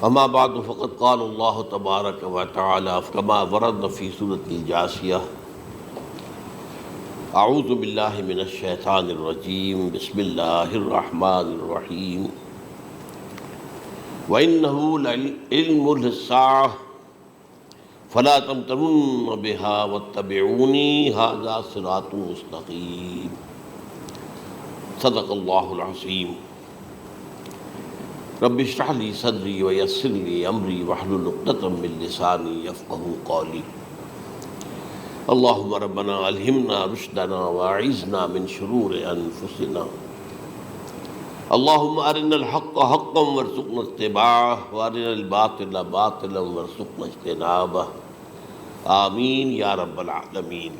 اما بعد فقد قال اللہ تبارک و تعالی كما ورد فی سورۃ الجاثیہ اعوذ باللہ من الشیطان الرجیم بسم اللہ الرحمن الرحیم وَإِنَّهُ لَعِلْمٌ لِلسَّاعَةِ فَلَا تَمْتَرُنَّ بِهَا وَاتَّبِعُونِي هَذَا صِرَاطٌ مُسْتَقِيمٌ صدق اللہ العظیم رب اشرح لي صدری ویسر لي امری واحلل عقدۃ من لسانی یفقہوا قولی اللہم ربنا الہمنا رشدنا واعذنا من شرور انفسنا اللہم ارنا الحق حقا وارزقنا اتباعہ وارنا الباطل باطلا وارزقنا اجتنابہ آمین یا رب العالمین۔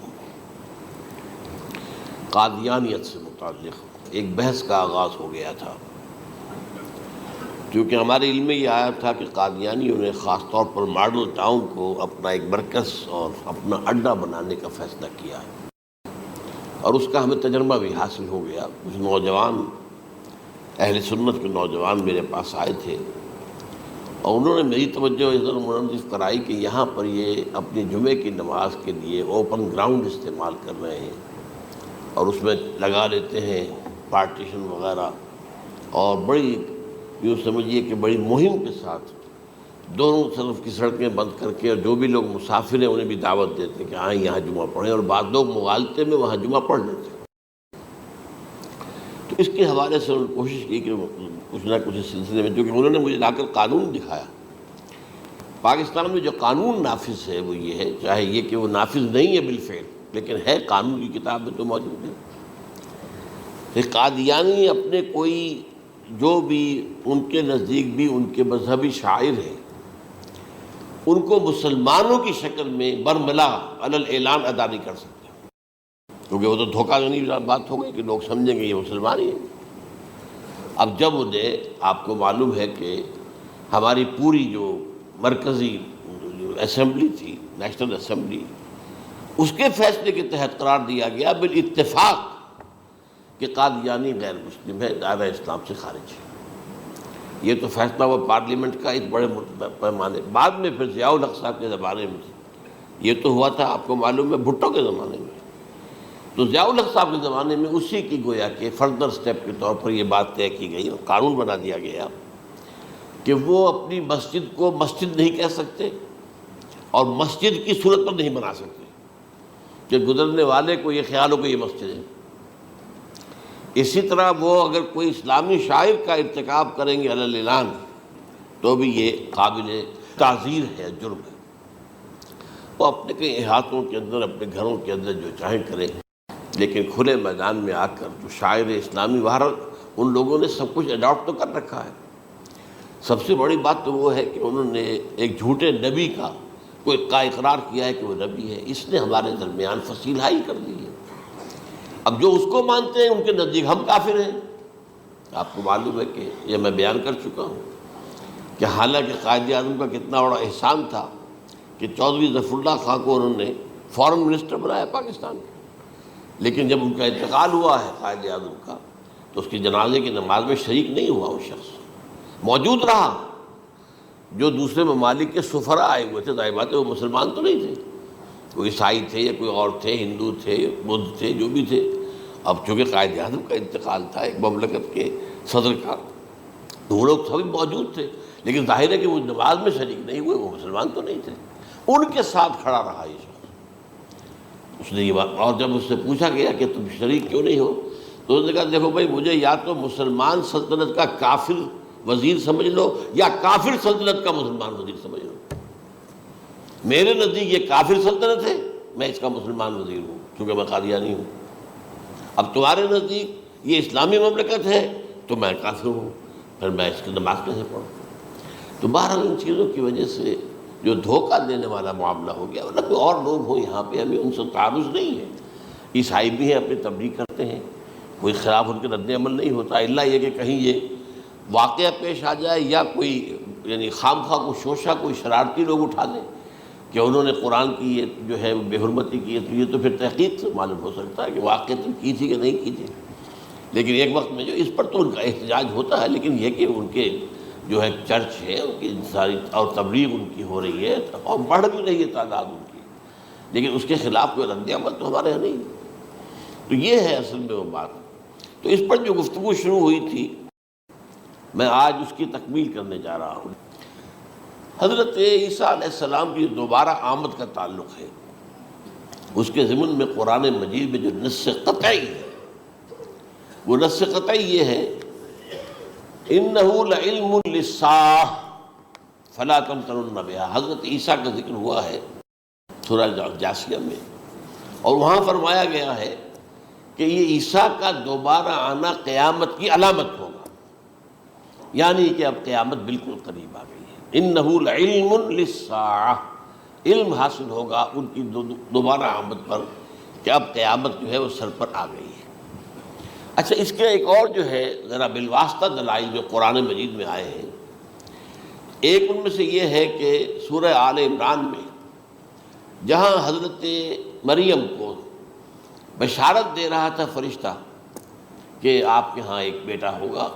قادیانیت سے متعلق ایک بحث کا آغاز ہو گیا تھا، کیونکہ ہمارے علم میں یہ آیا تھا کہ قادیانیوں نے خاص طور پر ماڈل ٹاؤن کو اپنا ایک مرکز اور اپنا اڈا بنانے کا فیصلہ کیا ہے، اور اس کا ہمیں تجربہ بھی حاصل ہو گیا۔ کچھ نوجوان اہل سنت کے نوجوان میرے پاس آئے تھے اور انہوں نے میری توجہ اس طرح منعطف کرائی کہ یہاں پر یہ اپنی جمعے کی نماز کے لیے اوپن گراؤنڈ استعمال کر رہے ہیں اور اس میں لگا لیتے ہیں پارٹیشن وغیرہ، اور بڑی یوں سمجھیے کہ بڑی مہم کے ساتھ دونوں طرف کی سڑکیں بند کر کے، اور جو بھی لوگ مسافر ہیں انہیں بھی دعوت دیتے ہیں کہ آئیں یہاں جمعہ پڑھیں، اور بعض لوگ مغالطے میں وہاں جمعہ پڑھ لیتے ہیں۔ تو اس کے حوالے سے انہوں نے کوشش کی کہ کچھ نہ کچھ اس سلسلے میں، جو کہ انہوں نے مجھے لا کر قانون دکھایا۔ پاکستان میں جو قانون نافذ ہے وہ یہ ہے، چاہے یہ کہ وہ نافذ نہیں ہے بالفعل، لیکن ہے قانون کی کتاب میں تو موجود ہے کہ قادیانی اپنے کوئی جو بھی ان کے نزدیک بھی ان کے مذہبی شاعر ہیں ان کو مسلمانوں کی شکل میں برملا علی الاعلان ادا نہیں کر سکتے، کیونکہ وہ تو دھوکہ دینی بات ہو گئی کہ لوگ سمجھیں گے یہ مسلمان ہی ہیں۔ اب جب انہیں، آپ کو معلوم ہے کہ ہماری پوری جو مرکزی جو اسمبلی تھی، نیشنل اسمبلی، اس کے فیصلے کے تحت قرار دیا گیا بالاتفاق کہ قادیانی غیر مسلم ہے، دائرہ اسلام سے خارج ہے۔ یہ تو فیصلہ ہوا پارلیمنٹ کا ایک بڑے پیمانے، بعد میں پھر ضیاء الحق صاحب کے زمانے میں یہ تو ہوا تھا، آپ کو معلوم ہے بھٹو کے زمانے میں، تو ضیاء الحق صاحب کے زمانے میں اسی کی گویا کہ فردر سٹیپ کے طور پر یہ بات طے کی گئی اور قانون بنا دیا گیا کہ وہ اپنی مسجد کو مسجد نہیں کہہ سکتے اور مسجد کی صورت پر نہیں بنا سکتے کہ گزرنے والے کو یہ خیال ہو کہ یہ مسجد ہے۔ اسی طرح وہ اگر کوئی اسلامی شاعر کا ارتکاب کریں گے علی الاعلان تو بھی یہ قابل تعزیر ہے، جرم ہے۔ وہ اپنے کئی احاطوں کے اندر، اپنے گھروں کے اندر جو چاہیں کریں، لیکن کھلے میدان میں آ کر جو شاعر اسلامی باہر، ان لوگوں نے سب کچھ اڈاپٹ تو کر رکھا ہے۔ سب سے بڑی بات تو وہ ہے کہ انہوں نے ایک جھوٹے نبی کا اقرار کیا ہے کہ وہ نبی ہے، اس نے ہمارے درمیان فصیل حائل کر دی ہے۔ اب جو اس کو مانتے ہیں ان کے نزدیک ہم کافر ہیں۔ آپ کو معلوم ہے کہ یہ میں بیان کر چکا ہوں کہ حالانکہ قائد اعظم کا کتنا بڑا احسان تھا کہ چودھری ظفر اللہ خان کو انہوں نے فارن منسٹر بنایا پاکستان کا، لیکن جب ان کا انتقال ہوا ہے قائد اعظم کا تو اس کی جنازے کی نماز میں شریک نہیں ہوا، وہ شخص موجود رہا۔ جو دوسرے ممالک کے سفراء آئے ہوئے تھے، ظاہر بات ہے وہ مسلمان تو نہیں تھے، کوئی عیسائی تھے یا کوئی اور تھے، ہندو تھے، بدھ تھے، جو بھی تھے۔ اب چونکہ قائد اعظم کا انتقال تھا ایک مملکت کے صدر کا، تو وہ لوگ سبھی موجود تھے، لیکن ظاہر ہے کہ وہ نماز میں شریک نہیں ہوئے، وہ مسلمان تو نہیں تھے۔ ان کے ساتھ کھڑا رہا یہ شخص، اس نے یہ بات، اور جب اس سے پوچھا گیا کہ تم شریک کیوں نہیں ہو تو اس نے کہا دیکھو بھائی، مجھے یا تو مسلمان سلطنت کا کافر وزیر سمجھ لو یا کافر سلطنت کا مسلمان وزیر سمجھ لو۔ میرے نزدیک یہ کافر سلطنت ہے، میں اس کا مسلمان وزیر ہوں کیونکہ میں قادیانی ہوں۔ اب تمہارے نزدیک یہ اسلامی مملکت ہے تو میں کافر ہوں، پھر میں اس کی نماز کیسے پڑھوں؟ تو بہرحال ان چیزوں کی وجہ سے جو دھوکہ دینے والا معاملہ ہو گیا، ورنہ کوئی اور لوگ ہوں یہاں پہ، ہمیں ان سے تعارض نہیں ہے۔ عیسائی بھی ہیں، اپنی تبلیغ کرتے ہیں، کوئی خلاف ان کے رد عمل نہیں ہوتا، الا یہ کہ کہیں یہ واقعہ پیش آ جائے یا کوئی یعنی خام خواہ کو شوشہ کوئی شرارتی لوگ اٹھا لیں کہ انہوں نے قرآن کی یہ جو ہے بے حرمتی کی ہے، تو یہ تو پھر تحقیق سے معلوم ہو سکتا ہے کہ واقعتاً کی تھی کہ نہیں کی تھی۔ لیکن ایک وقت میں جو اس پر تو ان کا احتجاج ہوتا ہے، لیکن یہ کہ ان کے جو ہے چرچ ہے ان کی ساری اور تبلیغ ان کی ہو رہی ہے اور بڑھ بھی رہی ہے تعداد ان کی، لیکن اس کے خلاف کوئی رد عمل تو ہمارے یہاں نہیں۔ تو یہ ہے اصل میں وہ بات۔ تو اس پر جو گفتگو شروع ہوئی تھی میں آج اس کی تکمیل کرنے جا رہا ہوں۔ حضرت عیسیٰ علیہ السلام کی دوبارہ آمد کا تعلق ہے، اس کے ضمن میں قرآن مجید میں جو نص قطعی ہے وہ نص قطعی یہ ہے اِنَّهُ لَعِلْمٌ لِلسَّاعَةِ فَلَا تَمْتَرُنَّ بِهَا۔ حضرت عیسیٰ کا ذکر ہوا ہے سورہ جاثیہ میں، اور وہاں فرمایا گیا ہے کہ یہ عیسیٰ کا دوبارہ آنا قیامت کی علامت ہوگا، یعنی کہ اب قیامت بالکل قریب آ گئی ہے۔ اِنَّهُ لَعِلْمٌ لِلسَّاعَةِ، علم حاصل ہوگا ان کی دوبارہ آمد پر کہ اب قیامت جو ہے وہ سر پر آ گئی ہے۔ اچھا، اس کے ایک اور جو ہے ذرا بالواسطہ دلائل جو قرآن مجید میں آئے ہیں، ایک ان میں سے یہ ہے کہ سورہ آل عمران میں جہاں حضرت مریم کو بشارت دے رہا تھا فرشتہ کہ آپ کے ہاں ایک بیٹا ہوگا،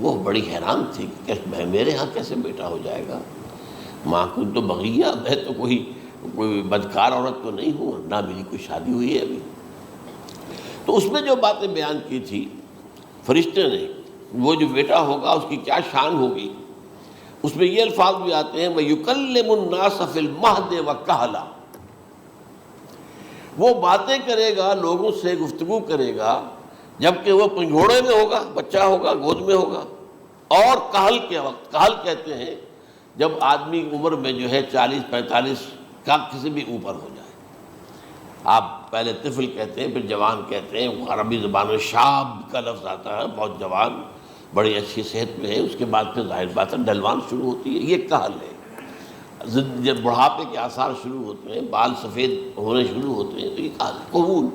وہ بڑی حیران تھی کہ میرے ہاں کیسے بیٹا ہو جائے گا، ماں کن تو بغیہ، میں تو کوئی بدکار عورت تو نہیں ہوں، نہ میری کوئی شادی ہوئی ہے ابھی۔ تو اس میں جو باتیں بیان کی تھی فرشتے نے، وہ جو بیٹا ہوگا اس کی کیا شان ہوگی، اس میں یہ الفاظ بھی آتے ہیں وَيُكَلِّمُ النَّاسَ فِي الْمَهْدِ وَكَهْلًا، وہ باتیں کرے گا، لوگوں سے گفتگو کرے گا جبکہ وہ پنجھوڑے میں ہوگا، بچہ ہوگا، گود میں ہوگا، اور کہل کے وقت، کہل کہتے ہیں جب آدمی عمر میں جو ہے 40-45 کا کسی بھی اوپر ہو جائے، آپ پہلے طفل کہتے ہیں پھر جوان کہتے ہیں، عربی زبان میں شاب کا لفظ آتا ہے، بہت جوان، بڑی اچھی صحت میں ہے، اس کے بعد پھر ظاہر بات ہے ڈھلوان شروع ہوتی ہے، یہ کہل ہے۔ جب بڑھاپے کے آثار شروع ہوتے ہیں، بال سفید ہونے شروع ہوتے ہیں، تو یہ کہل، قبول۔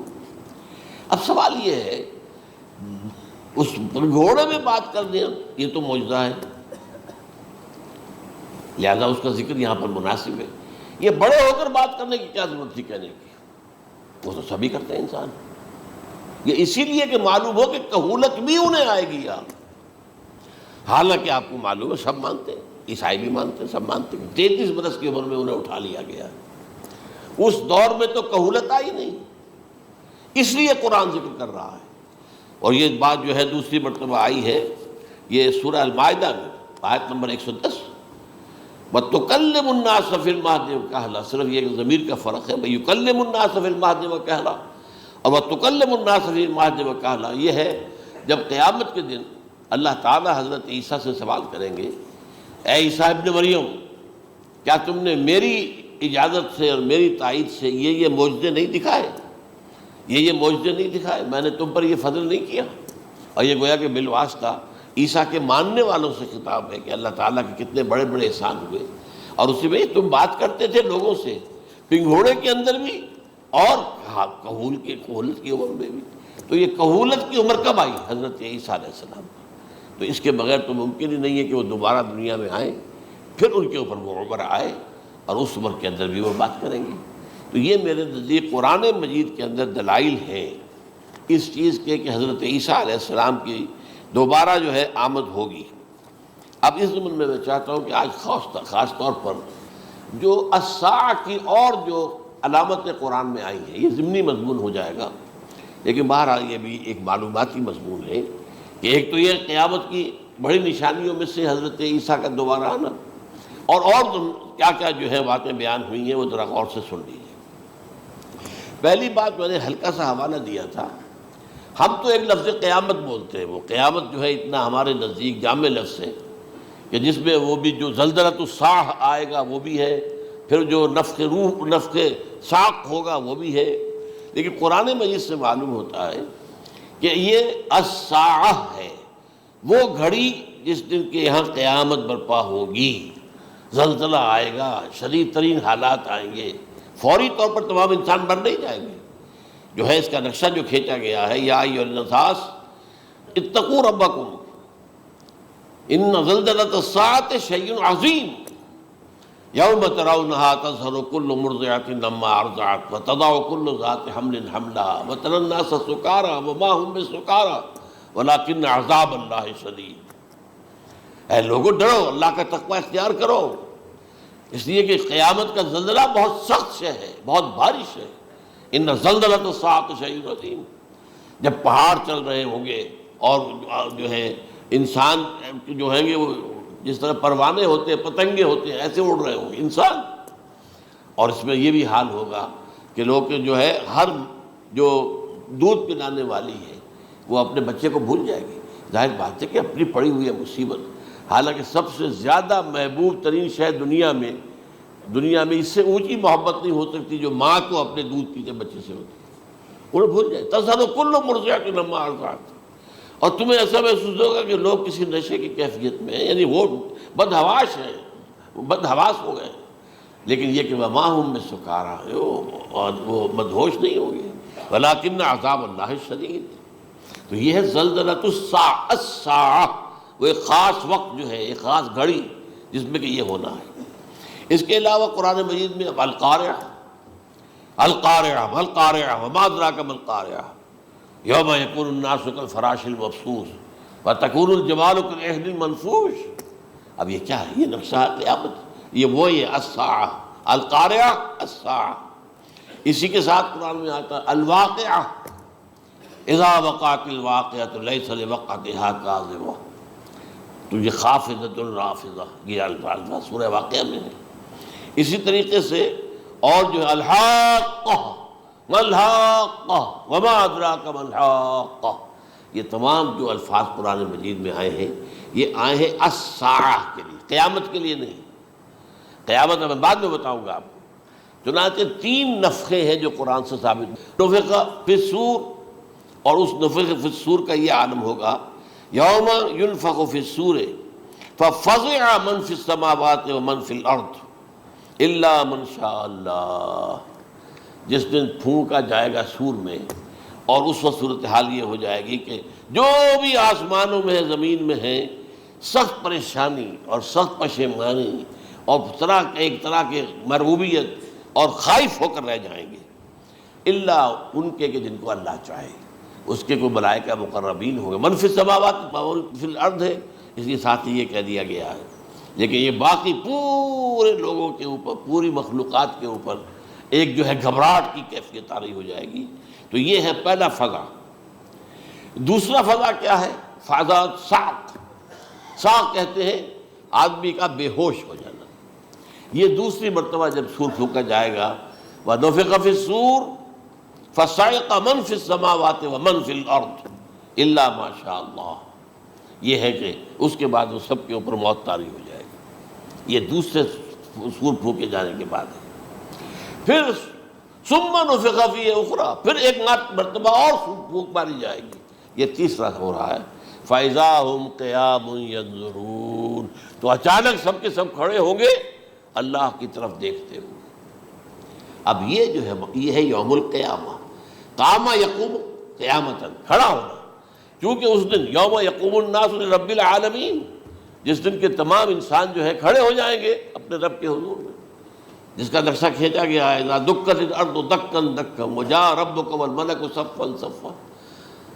اب سوال یہ ہے اس گھوڑے میں بات کر دیں، یہ تو معجزہ ہے، لہذا اس کا ذکر یہاں پر مناسب ہے۔ یہ بڑے ہو کر بات کرنے کی کیا ضرورت تھی کہنے کی، وہ تو سبھی کرتے ہیں انسان، یہ اسی لیے کہ معلوم ہو کہ کہولت بھی انہیں آئے گی یار، حالانکہ آپ کو معلوم ہے سب مانتے ہیں، عیسائی بھی مانتے ہیں، سب مانتے ہیں، 33 برس کی عمر میں انہیں اٹھا لیا گیا، اس دور میں تو کہولت آئی نہیں، اس لیے قرآن ذکر کر رہا ہے۔ اور یہ بات جو ہے دوسری مرتبہ آئی ہے یہ سورہ المائدہ میں آیت نمبر 110، وَتُكَلِّمُ النَّاسَ فِي الْمَهْدِ وَكَهْلًا، صرف یہ ضمیر کا فرق ہے، وَيُكَلِّمُ النَّاسَ فِي الْمَهْدِ وَكَهْلًا، اور وَتُكَلِّمُ النَّاسَ فِي الْمَهْدِ وَكَهْلًا، یہ ہے جب قیامت کے دن اللہ تعالیٰ حضرت عیسیٰ سے سوال کریں گے، اے عیسیٰ ابن مریم، کیا تم نے میری اجازت سے اور میری تائید سے یہ معجزے نہیں دکھائے، یہ معجزے نہیں دکھائے، میں نے تم پر یہ فضل نہیں کیا؟ اور یہ گویا کہ بالواسطہ عیسیٰ کے ماننے والوں سے خطاب ہے کہ اللہ تعالیٰ کے کتنے بڑے بڑے احسان ہوئے، اور اسی میں تم بات کرتے تھے لوگوں سے پنگھوڑے کے اندر بھی اور کہولت کی عمر میں بھی، تو یہ کہولت کی عمر کب آئی؟ حضرت عیسیٰ علیہ السلام، تو اس کے بغیر تو ممکن ہی نہیں ہے کہ وہ دوبارہ دنیا میں آئیں، پھر ان کے اوپر وہ عمر آئے اور اس عمر کے اندر بھی وہ بات کریں گے۔ تو یہ میرے نزدیک قرآن مجید کے اندر دلائل ہیں اس چیز کے کہ حضرت عیسیٰ علیہ السلام کی دوبارہ جو ہے آمد ہوگی۔ اب اس ضمن میں چاہتا ہوں کہ آج خاص طور پر جو الساعہ کی اور جو علامتیں قرآن میں آئی ہیں، یہ ضمنی مضمون ہو جائے گا، لیکن بہرحال یہ بھی ایک معلوماتی مضمون ہے کہ ایک تو یہ قیامت کی بڑی نشانیوں میں سے حضرت عیسیٰ کا دوبارہ آنا، اور کیا کیا جو ہے باتیں بیان ہوئی ہیں وہ ذرا غور سے سن لیجیے۔ پہلی بات میں نے ہلکا سا حوالہ دیا تھا، ہم تو ایک لفظ قیامت بولتے ہیں، وہ قیامت جو ہے اتنا ہمارے نزدیک جامع لفظ ہے کہ جس میں وہ بھی جو زلزلۃ الساعہ آئے گا وہ بھی ہے، پھر جو نفخ روح، نفخ ساق ہوگا وہ بھی ہے، لیکن قرآن مجید سے معلوم ہوتا ہے کہ یہ الساعہ ہے، وہ گھڑی جس دن کے یہاں قیامت برپا ہوگی، زلزلہ آئے گا، شدید ترین حالات آئیں گے، فوری طور پر تمام انسان مر نہیں جائیں گے۔ جو ہے اس کا نقشہ جو کھینچا گیا ہے، یا ایھا الناس اتقوا ربکم ان زلزلۃ الساعۃ شیء عظیم یوم ترونھا تذہل کل مرضعۃ عما ارضعت وتضع کل ذات حمل حملھا وتری الناس سکارى وما هم بسکارى ولکن عذاب اللہ شدید۔ اے لوگوں ڈرو، اللہ کا تقوی اختیار کرو، اس لیے کہ قیامت کا زلزلہ بہت سخت شے ہے، بہت بھاری شے ہے۔ ان زلزلۃ الساعۃ شیء عظیم، جب پہاڑ چل رہے ہوں گے اور جو ہے انسان جو ہیں گے وہ جس طرح پروانے ہوتے ہیں، پتنگے ہوتے ہیں، ایسے اڑ رہے ہوں گے انسان، اور اس میں یہ بھی حال ہوگا کہ لوگ جو ہے ہر جو دودھ پلانے والی ہے وہ اپنے بچے کو بھول جائے گی۔ ظاہر بات ہے کہ اپنی پڑی ہوئی ہے مصیبت، حالانکہ سب سے زیادہ محبوب ترین شے دنیا میں اس سے اونچی محبت نہیں ہو سکتی جو ماں کو اپنے دودھ پیتے بچے سے ہوتی ہے، انہیں بھول جائے۔ تذہب کل مرضعۃ عما ارضعت، اور تمہیں ایسا محسوس ہوگا کہ لوگ کسی نشے کی کیفیت میں ہیں، یعنی وہ بدحواش ہیں، وہ بدحواس ہو گئے، لیکن یہ کہ وما هم بسکارى، اور وہ مدہوش نہیں ہوں گے، ولکن عذاب اللہ شدید۔ تو یہ ہے زلزلۃ الساعہ، وہ ایک خاص وقت جو ہے، ایک خاص گھڑی جس میں کہ یہ ہونا ہے۔ اس کے علاوہ قرآن مجید میں القارعہ، القارعہ والقارعہ وما ادراک ما القارعہ، یوم یکون الناس کالفراش المبثوث وتکون الجبال کالعہن المنفوش۔ اب یہ کیا ہے؟ یہ نقشہ قیامت، یہ الساعہ، القارعہ الساعہ۔ اسی کے ساتھ قرآن میں آتا ہے الواقعہ، اذا وقعت الواقعۃ لیس لوقعتها کاذبہ، تو یہ خافضۃ رافضہ، یہ الفاظ سورہ واقعہ میں ہے۔ اسی طریقے سے اور جو ہے الحاقہ، ما الحاقہ وما ادراک ما الحاقہ، یہ تمام جو الفاظ قرآن مجید میں آئے ہیں یہ آئے ہیں الساعہ کے لیے، قیامت کے لیے نہیں۔ قیامت میں بعد میں بتاؤں گا آپ کو۔ چنانچہ 3 نفخے ہیں جو قرآن سے ثابت ہیں۔ نفخ فی الصور، اور اس نفخ فی الصور کا یہ عالم ہوگا یوم ینفخ فی الصور ففزع من فی السماوات ومن فی الارض الا من شاء اللہ، جس دن پھونکا جائے گا سور میں، اور اس وقت صورتحال یہ ہو جائے گی کہ جو بھی آسمانوں میں ہے، زمین میں ہے، سخت پریشانی اور سخت پشیمانی اور ایک طرح کی مرعوبیت اور خائف ہو کر رہ جائیں گے، الا ان کے کہ جن کو اللہ چاہے، اس کے کوئی ملائکہ مقربین ہوں گے۔ من فی السماوات ومن فی الارض ہے، اس لیے ساتھ ہی یہ کہہ دیا گیا ہے، لیکن یہ باقی پورے لوگوں کے اوپر، پوری مخلوقات کے اوپر ایک جو ہے گھبراہٹ کی کیفیت طاری ہو جائے گی۔ تو یہ ہے پہلا فضا۔ دوسرا فضا کیا ہے؟ فضا صعق، صعق کہتے ہیں آدمی کا بے ہوش ہو جانا۔ یہ دوسری مرتبہ جب سور پھونکا جائے گا، وَنُفِخَ فِي الصُّورِ فَصَعِقَ مَن فِي السَّمَاوَاتِ وَمَن فِي الْأَرْضِ إِلَّا مَا شَاءَ اللَّهُ، یہ ہے کہ اس کے بعد وہ سب کے اوپر موت طاری ہو جائے گی۔ یہ دوسرے سور پھونکے جانے کے بعد ہے۔ پھر ثُمَّ نُفِخَ فِيهِ أُخْرَى، پھر ایک مرتبہ اور پھونک ماری جائے گی، یہ تیسرا ہو رہا ہے۔ فَإِذَا هُمْ قِيَامٌ يَنظُرُونَ، تو اچانک سب کے سب کھڑے ہوں گے اللہ کی طرف دیکھتے ہوئے۔ اب یہ جو ہے یہ ہے یوم القیامہ، قام یقوم قیامتاً، کھڑا ہونا، کیونکہ اس دن یوم یقوم الناس لرب العالمین، جس دن کے تمام انسان جو ہے کھڑے ہو جائیں گے اپنے رب کے حضور میں، جس کا نقشہ کھینچا گیا ہے اذا دکت الارض دکا دکا وجاء ربک والملک صفا صفا۔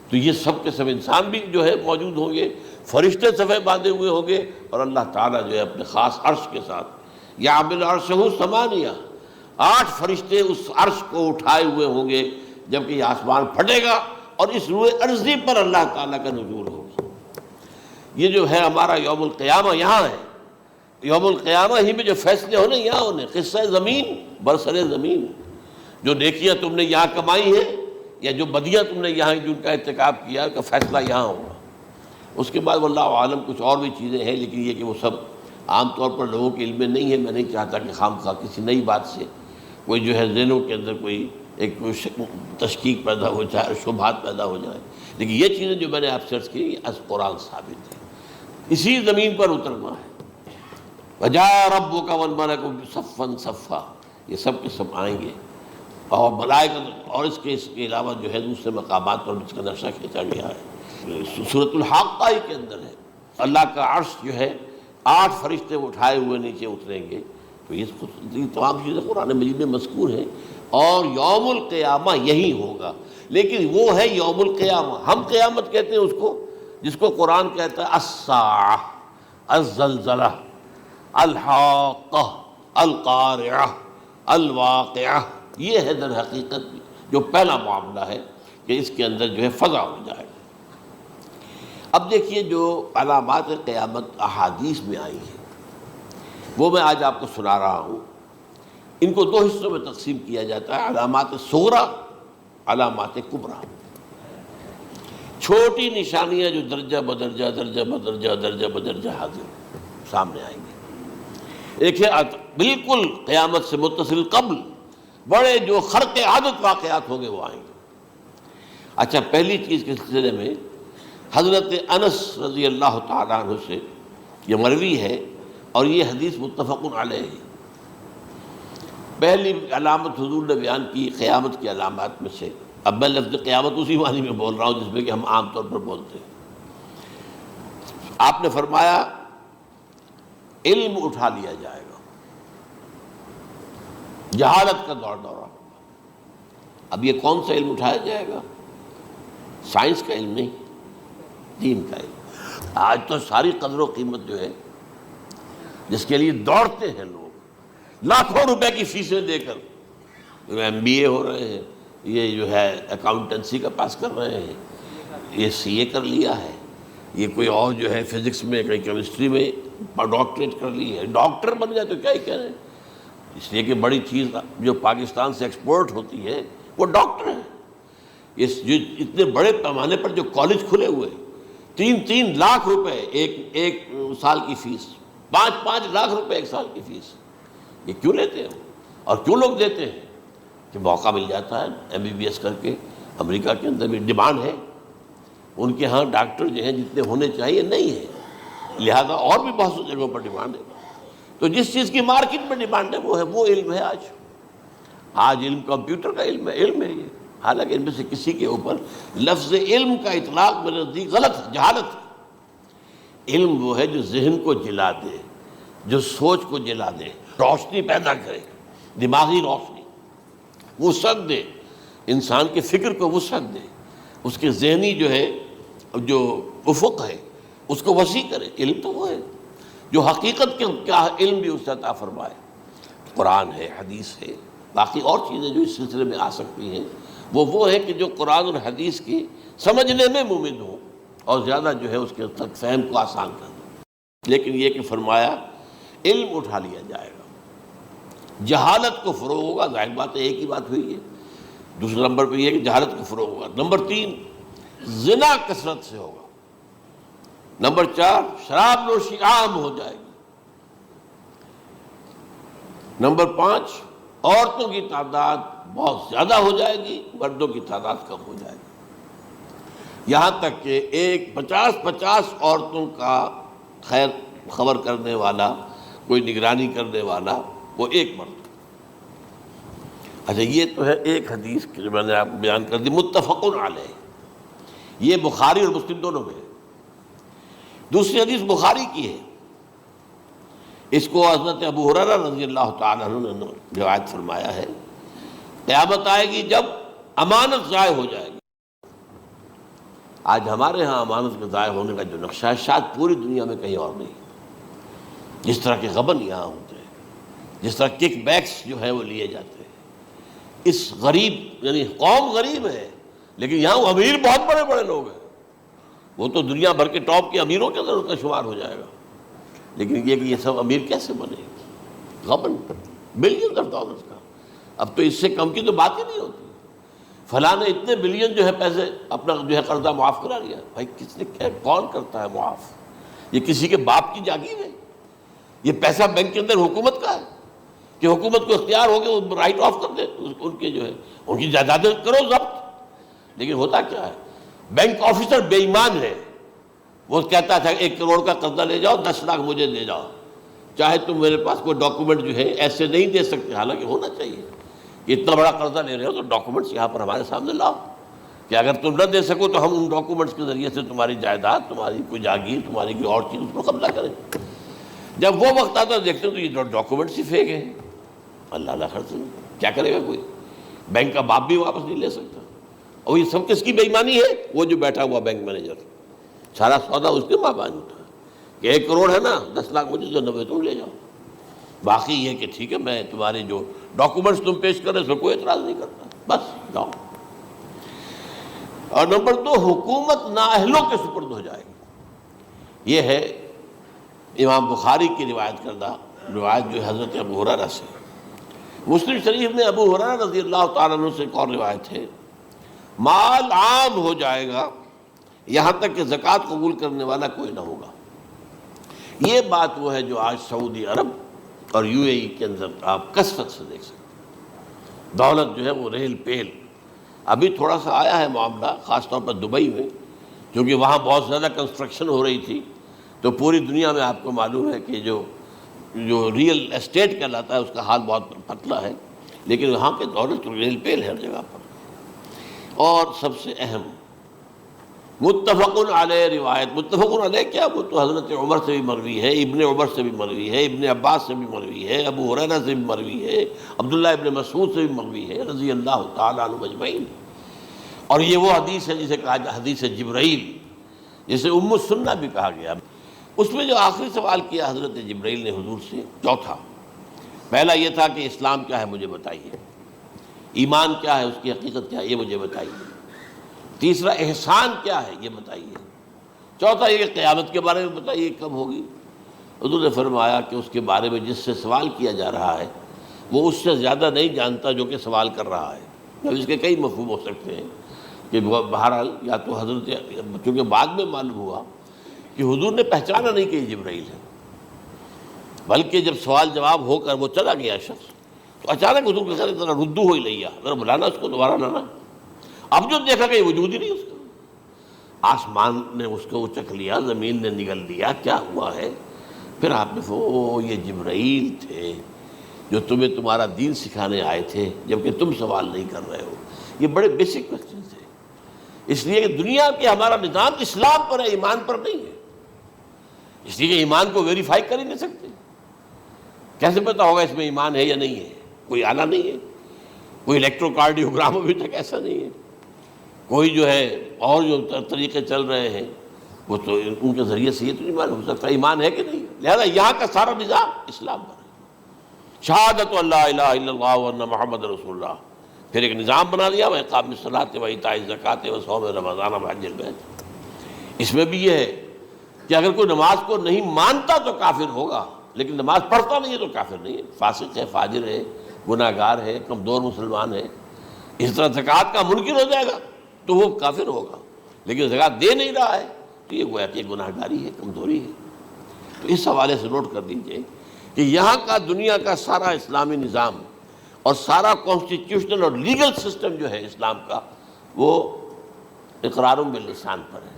تو یہ سب کے سب انسان بھی جو ہے موجود ہوں گے، فرشتے صفے باندھے ہوئے ہوں گے، اور اللہ تعالیٰ جو ہے اپنے خاص عرش کے ساتھ، یحمل عرشہ ثمانیہ، 8 فرشتے اس عرش کو اٹھائے ہوئے ہوں گے، جبکہ یہ آسمان پھٹے گا اور اس روئے ارضی پر اللہ تعالیٰ کا نزول ہوگا۔ یہ جو ہے ہمارا یوم القیامہ یہاں ہے، یوم القیامہ ہی میں جو فیصلے ہونے یہاں ہونے، قصہ زمین برسر زمین، جو نیکیاں تم نے یہاں کمائی ہیں یا جو بدیاں تم نے یہاں جن کا ارتکاب کیا کا فیصلہ یہاں ہوگا۔ اس کے بعد واللہ عالم کچھ اور بھی چیزیں ہیں، لیکن یہ کہ وہ سب عام طور پر لوگوں کے علم میں نہیں ہے۔ میں نہیں چاہتا کہ خام خواہ کسی نئی بات سے کوئی جو ہے ذہنوں کے اندر کوئی ایک تشکیک پیدا ہو جائے، شبہات پیدا ہو جائے، لیکن یہ چیزیں جو میں نے آپ سے عرض کی یہ از قرآن ثابت ہے، اسی زمین پر اترنا ہے۔ وجاء ربک والملک صفا صفا، یہ سب کے سب آئیں گے، اور ملائکہ، اور اس کے علاوہ جو ہے دوسرے مقامات پر اس کا نقشہ کھینچا گیا ہے، سورۃ الحاقہ کے اندر ہے۔ اللہ کا عرش جو ہے 8 فرشتے اٹھائے ہوئے نیچے اتریں گے۔ تو یہ تمام چیزیں قرآن مجید میں مذکور ہیں، اور یوم القیامہ یہی ہوگا، لیکن وہ ہے یوم القیامہ۔ ہم قیامت کہتے ہیں اس کو جس کو قرآن کہتا ہے الساعہ، الزلزلہ، الحاقہ، القارعہ، الواقعہ، یہ ہے در حقیقت جو پہلا معاملہ ہے کہ اس کے اندر جو ہے فضا ہو جائے۔ اب دیکھیے جو علامات قیامت احادیث میں آئی ہیں وہ میں آج آپ کو سنا رہا ہوں۔ ان کو دو حصوں میں تقسیم کیا جاتا ہے، علامات صغریٰ، علامات کبریٰ۔ چھوٹی نشانیاں جو درجہ بدرجہ درجہ بدرجہ درجہ بدرجہ حاضر سامنے آئیں گے۔ ایک ہے بالکل قیامت سے متصل قبل بڑے جو خرق عادت واقعات ہوں گے وہ آئیں گے۔ اچھا، پہلی چیز کے سلسلے میں حضرت انس رضی اللہ تعالیٰ عنہ سے یہ مروی ہے اور یہ حدیث متفق علیہ ہے۔ پہلی علامت حضور نے بیان کی قیامت کی علامات میں سے، اب میں لفظ قیامت اسی معنی میں بول رہا ہوں جس میں کہ ہم عام طور پر بولتے ہیں۔ آپ نے فرمایا علم اٹھا لیا جائے گا، جہالت کا دور دورہ ہوگا۔ اب یہ کون سا علم اٹھایا جائے گا؟ سائنس کا علم نہیں، دین کا علم۔ آج تو ساری قدر و قیمت جو ہے جس کے لیے دوڑتے ہیں لوگ، لاکھوں روپے کی فیسیں دے کر ایم بی اے ہو رہے ہیں، یہ جو ہے اکاؤنٹنسی کا پاس کر رہے ہیں، یہ سی اے کر لیا ہے، یہ کوئی اور جو ہے فزکس میں کوئی کیمسٹری میں ڈاکٹریٹ کر لی ہے، ڈاکٹر بن گئے تو کیا ہی کہہ رہے ہیں۔ اس لیے کہ بڑی چیز جو پاکستان سے ایکسپورٹ ہوتی ہے وہ ڈاکٹر ہیں۔ جو اتنے بڑے پیمانے پر جو کالج کھلے ہوئے، 3 لاکھ روپے ایک سال کی فیس، 5 لاکھ روپے ایک سال کی فیس، یہ کیوں لیتے ہیں اور کیوں لوگ دیتے ہیں؟ کہ موقع مل جاتا ہے ایم بی بی ایس کر کے۔ امریکہ کے اندر بھی ڈیمانڈ ہے، ان کے ہاں ڈاکٹر جو ہیں جتنے ہونے چاہیے نہیں ہے، لہذا اور بھی بہت سی جگہوں پر ڈیمانڈ ہے۔ تو جس چیز کی مارکیٹ میں ڈیمانڈ ہے وہ علم ہے۔ آج علم کمپیوٹر کا علم ہے یہ، حالانکہ ان میں سے کسی کے اوپر لفظ علم کا اطلاق میرے نزدیک غلط ہے، جہالت ہے۔ علم وہ ہے جو ذہن کو جلا دے، جو سوچ کو جلا دے، روشنی پیدا کرے، دماغی روشنی، وسعت دے، انسان کے فکر کو وسعت دے، اس کے ذہنی جو ہے جو افق ہے اس کو وسیع کرے۔ علم تو وہ ہے جو حقیقت کے کیا علم بھی اس سے عطا فرمائے۔ قرآن ہے، حدیث ہے، باقی اور چیزیں جو اس سلسلے میں آ سکتی ہیں وہ ہے کہ جو قرآن اور حدیث کی سمجھنے میں مومن ہوں اور زیادہ جو ہے اس کے تک فہم کو آسان کر دیں۔ لیکن یہ کہ فرمایا علم اٹھا لیا جائے گا، جہالت کو فروغ ہوگا۔ ظاہر بات ہے ایک ہی بات ہوئی ہے۔ دوسرے نمبر پہ یہ کہ جہالت کو فروغ ہوگا۔ نمبر 3 زنا کثرت سے ہوگا۔ نمبر 4 شراب نوشی عام ہو جائے گی۔ نمبر 5 عورتوں کی تعداد بہت زیادہ ہو جائے گی، مردوں کی تعداد کم ہو جائے گی، یہاں تک کہ 50 عورتوں کا خیر خبر کرنے والا، کوئی نگرانی کرنے والا، وہ ایک مرد۔ اچھا، یہ تو ہے ایک حدیث جو میں نے آپ کو بیان کر دی، متفق علیہ، یہ بخاری اور مسلم دونوں میں ہے۔ دوسری حدیث بخاری کی ہے، اس کو حضرت ابو ہریرہ رضی اللہ تعالیٰ عنہ نے روایت فرمایا ہے، قیامت آئے گی جب امانت ضائع ہو جائے گی۔ آج ہمارے ہاں امانت کے ضائع ہونے کا جو نقشہ ہے شاید پوری دنیا میں کہیں اور نہیں۔ جس طرح کے غبن یہاں ہوتے ہیں، جس طرح کک بیکس جو ہے وہ لیے جاتے ہیں، اس غریب یعنی قوم غریب ہے لیکن یہاں امیر بہت بڑے بڑے لوگ ہیں، وہ تو دنیا بھر کے ٹاپ کے امیروں کے اندر ان کا شمار ہو جائے گا۔ لیکن یہ کہ یہ سب امیر کیسے بنے؟ غبن بلین آف ڈالرز کا، اب تو اس سے کم کی تو بات ہی نہیں ہوتی۔ فلاں نے اتنے بلین جو ہے پیسے اپنا جو ہے قرضہ معاف کرا لیا۔ بھائی کس نے کیا، کون کرتا ہے معاف؟ یہ کسی کے باپ کی جاگیر ہے؟ یہ پیسہ بینک کے اندر حکومت کا ہے کہ حکومت کو اختیار ہو کے وہ رائٹ آف کر دے ان کے جو ہے ان کی جائیدادیں کرو ضبط۔ لیکن ہوتا کیا ہے، بینک آفیسر بے ایمان ہے، وہ کہتا تھا 1 کروڑ کا قرضہ لے جاؤ، 10 لاکھ مجھے دے جاؤ، چاہے تم میرے پاس کوئی ڈاکومنٹ جو ہے ایسے نہیں دے سکتے، حالانکہ ہونا چاہیے کہ اتنا بڑا قرضہ لے رہے ہو تو ڈاکومنٹس یہاں پر ہمارے سامنے لاؤ کہ اگر تم نہ دے سکو تو ہم ان ڈاکومنٹس کے ذریعے سے تمہاری جائیداد، تمہاری کوئی جاگیر، تمہاری کوئی اور چیز اس کو قبضہ کریں۔ جب وہ وقت آتا ہے دیکھتے ہیں تو یہ ڈاکومنٹس ہی فیک ہیں۔ اللہ اللہ خرچ کیا کرے گا کوئی؟ بینک کا باپ بھی واپس نہیں لے سکتا۔ اور یہ سب کس کی بے ایمانی ہے؟ وہ جو بیٹھا ہوا بینک مینیجر، سارا سودا اس کے ماں باپ ہوتا ہے۔ کہ 1 کروڑ ہے نا، 10 لاکھ مجھے دو، 90 تم لے جاؤ، باقی یہ کہ ٹھیک ہے میں تمہارے جو ڈاکومنٹس تم پیش کر رہے اس میں کوئی اعتراض نہیں کرتا، بس جاؤ۔ اور نمبر 2، حکومت نااہلوں کے سپرد ہو جائے گی۔ یہ ہے امام بخاری کی روایت کردہ روایت جو حضرت ابو ہریرہ سے۔ مسلم شریف میں ابو ہریرہ رضی اللہ تعالیٰ عنہ سے ایک اور روایت ہے، مال عام ہو جائے گا یہاں تک کہ زکوٰۃ قبول کرنے والا کوئی نہ ہوگا۔ یہ بات وہ ہے جو آج سعودی عرب اور UAE کے اندر آپ کثرت سے دیکھ سکتے ہیں۔ دولت جو ہے وہ ریل پیل، ابھی تھوڑا سا آیا ہے معاملہ خاص طور پر دبئی میں، کیونکہ وہاں بہت زیادہ کنسٹرکشن ہو رہی تھی، تو پوری دنیا میں آپ کو معلوم ہے کہ جو ریئل اسٹیٹ کہلاتا ہے اس کا حال بہت پتلا ہے، لیکن وہاں کے دولت ریل پیل ہے ہر جگہ پر۔ اور سب سے اہم متفق علیہ روایت، متفق علیہ کیا، وہ تو حضرت عمر سے بھی مروی ہے، ابن عمر سے بھی مروی ہے، ابن عباس سے بھی مروی ہے، ابو ہریرہ سے بھی مروی ہے، عبداللہ ابن مسعود سے بھی مروی ہے رضی اللہ تعالیٰ عنہ اجمعین۔ اور یہ وہ حدیث ہے جسے کہا جاتا حدیث جبرائیل، جسے ام السنہ بھی کہا گیا۔ اس میں جو آخری سوال کیا حضرت جبرائیل نے حضور سے، چوتھا، پہلا یہ تھا کہ اسلام کیا ہے مجھے بتائیے، ایمان کیا ہے، اس کی حقیقت کیا ہے یہ مجھے بتائیے، تیسرا احسان کیا ہے یہ بتائیے، چوتھا یہ کہ قیامت کے بارے میں بتائیے کب ہوگی۔ حضور نے فرمایا کہ اس کے بارے میں جس سے سوال کیا جا رہا ہے وہ اس سے زیادہ نہیں جانتا جو کہ سوال کر رہا ہے۔ اب اس کے کئی مفہوم ہو سکتے ہیں کہ بہرحال یا تو حضرت، چونکہ بعد میں معلوم ہوا کہ حضور نے پہچانا نہیں کہ یہ جبرائیل ہے، بلکہ جب سوال جواب ہو کر وہ چلا گیا شخص تو اچانک حضور کے ساتھ ذرا ردو ہو ہی لیا، ذرا بلانا اس کو دوبارہ لانا۔ اب جو دیکھا کہ یہ وجود ہی نہیں اس کا، آسمان نے اس کو چکھ لیا، زمین نے نگل لیا، کیا ہوا ہے؟ پھر آپ نے یہ جبرائیل تھے جو تمہیں تمہارا دین سکھانے آئے تھے جبکہ تم سوال نہیں کر رہے ہو۔ یہ بڑے بیسک کوسچن تھے، اس لیے کہ دنیا کے ہمارا نظام اسلام پر ہے، ایمان پر نہیں ہے، اس لیے کہ ایمان کو ویریفائی کر ہی نہیں سکتے۔ کیسے پتہ ہوگا اس میں ایمان ہے یا نہیں ہے؟ کوئی آلہ نہیں ہے، کوئی الیکٹروکارڈیوگرام ابھی تک ایسا نہیں ہے، کوئی جو ہے اور جو طریقے چل رہے ہیں وہ تو ان کے ذریعے سے یہ تو نہیں معلوم ہو سکتا ایمان ہے کہ نہیں۔ لہذا یہاں کا سارا نظام اسلام پر ہے، شہادت اللہ الہ الا اللہ وان محمد رسول اللہ، پھر ایک نظام بنا دیا، وإقام الصلاۃ وإیتاء الزکوٰۃ وصوم رمضان وحج البیت۔ اس میں بھی یہ ہے کہ اگر کوئی نماز کو نہیں مانتا تو کافر ہوگا، لیکن نماز پڑھتا نہیں ہے تو کافر نہیں ہے، فاسق ہے، فاجر ہے، گناہ گار ہے، کمزور مسلمان ہے۔ اس طرح زکوٰۃ کا منکر ہو جائے گا تو وہ کافر ہوگا، لیکن زکوٰۃ دے نہیں رہا ہے تو یہ گویا کہ گناہ گاری ہے، کمزوری ہے۔ تو اس حوالے سے نوٹ کر دیجئے کہ یہاں کا دنیا کا سارا اسلامی نظام اور سارا کانسٹیٹیوشنل اور لیگل سسٹم جو ہے اسلام کا وہ اقرار باللسان پر ہے،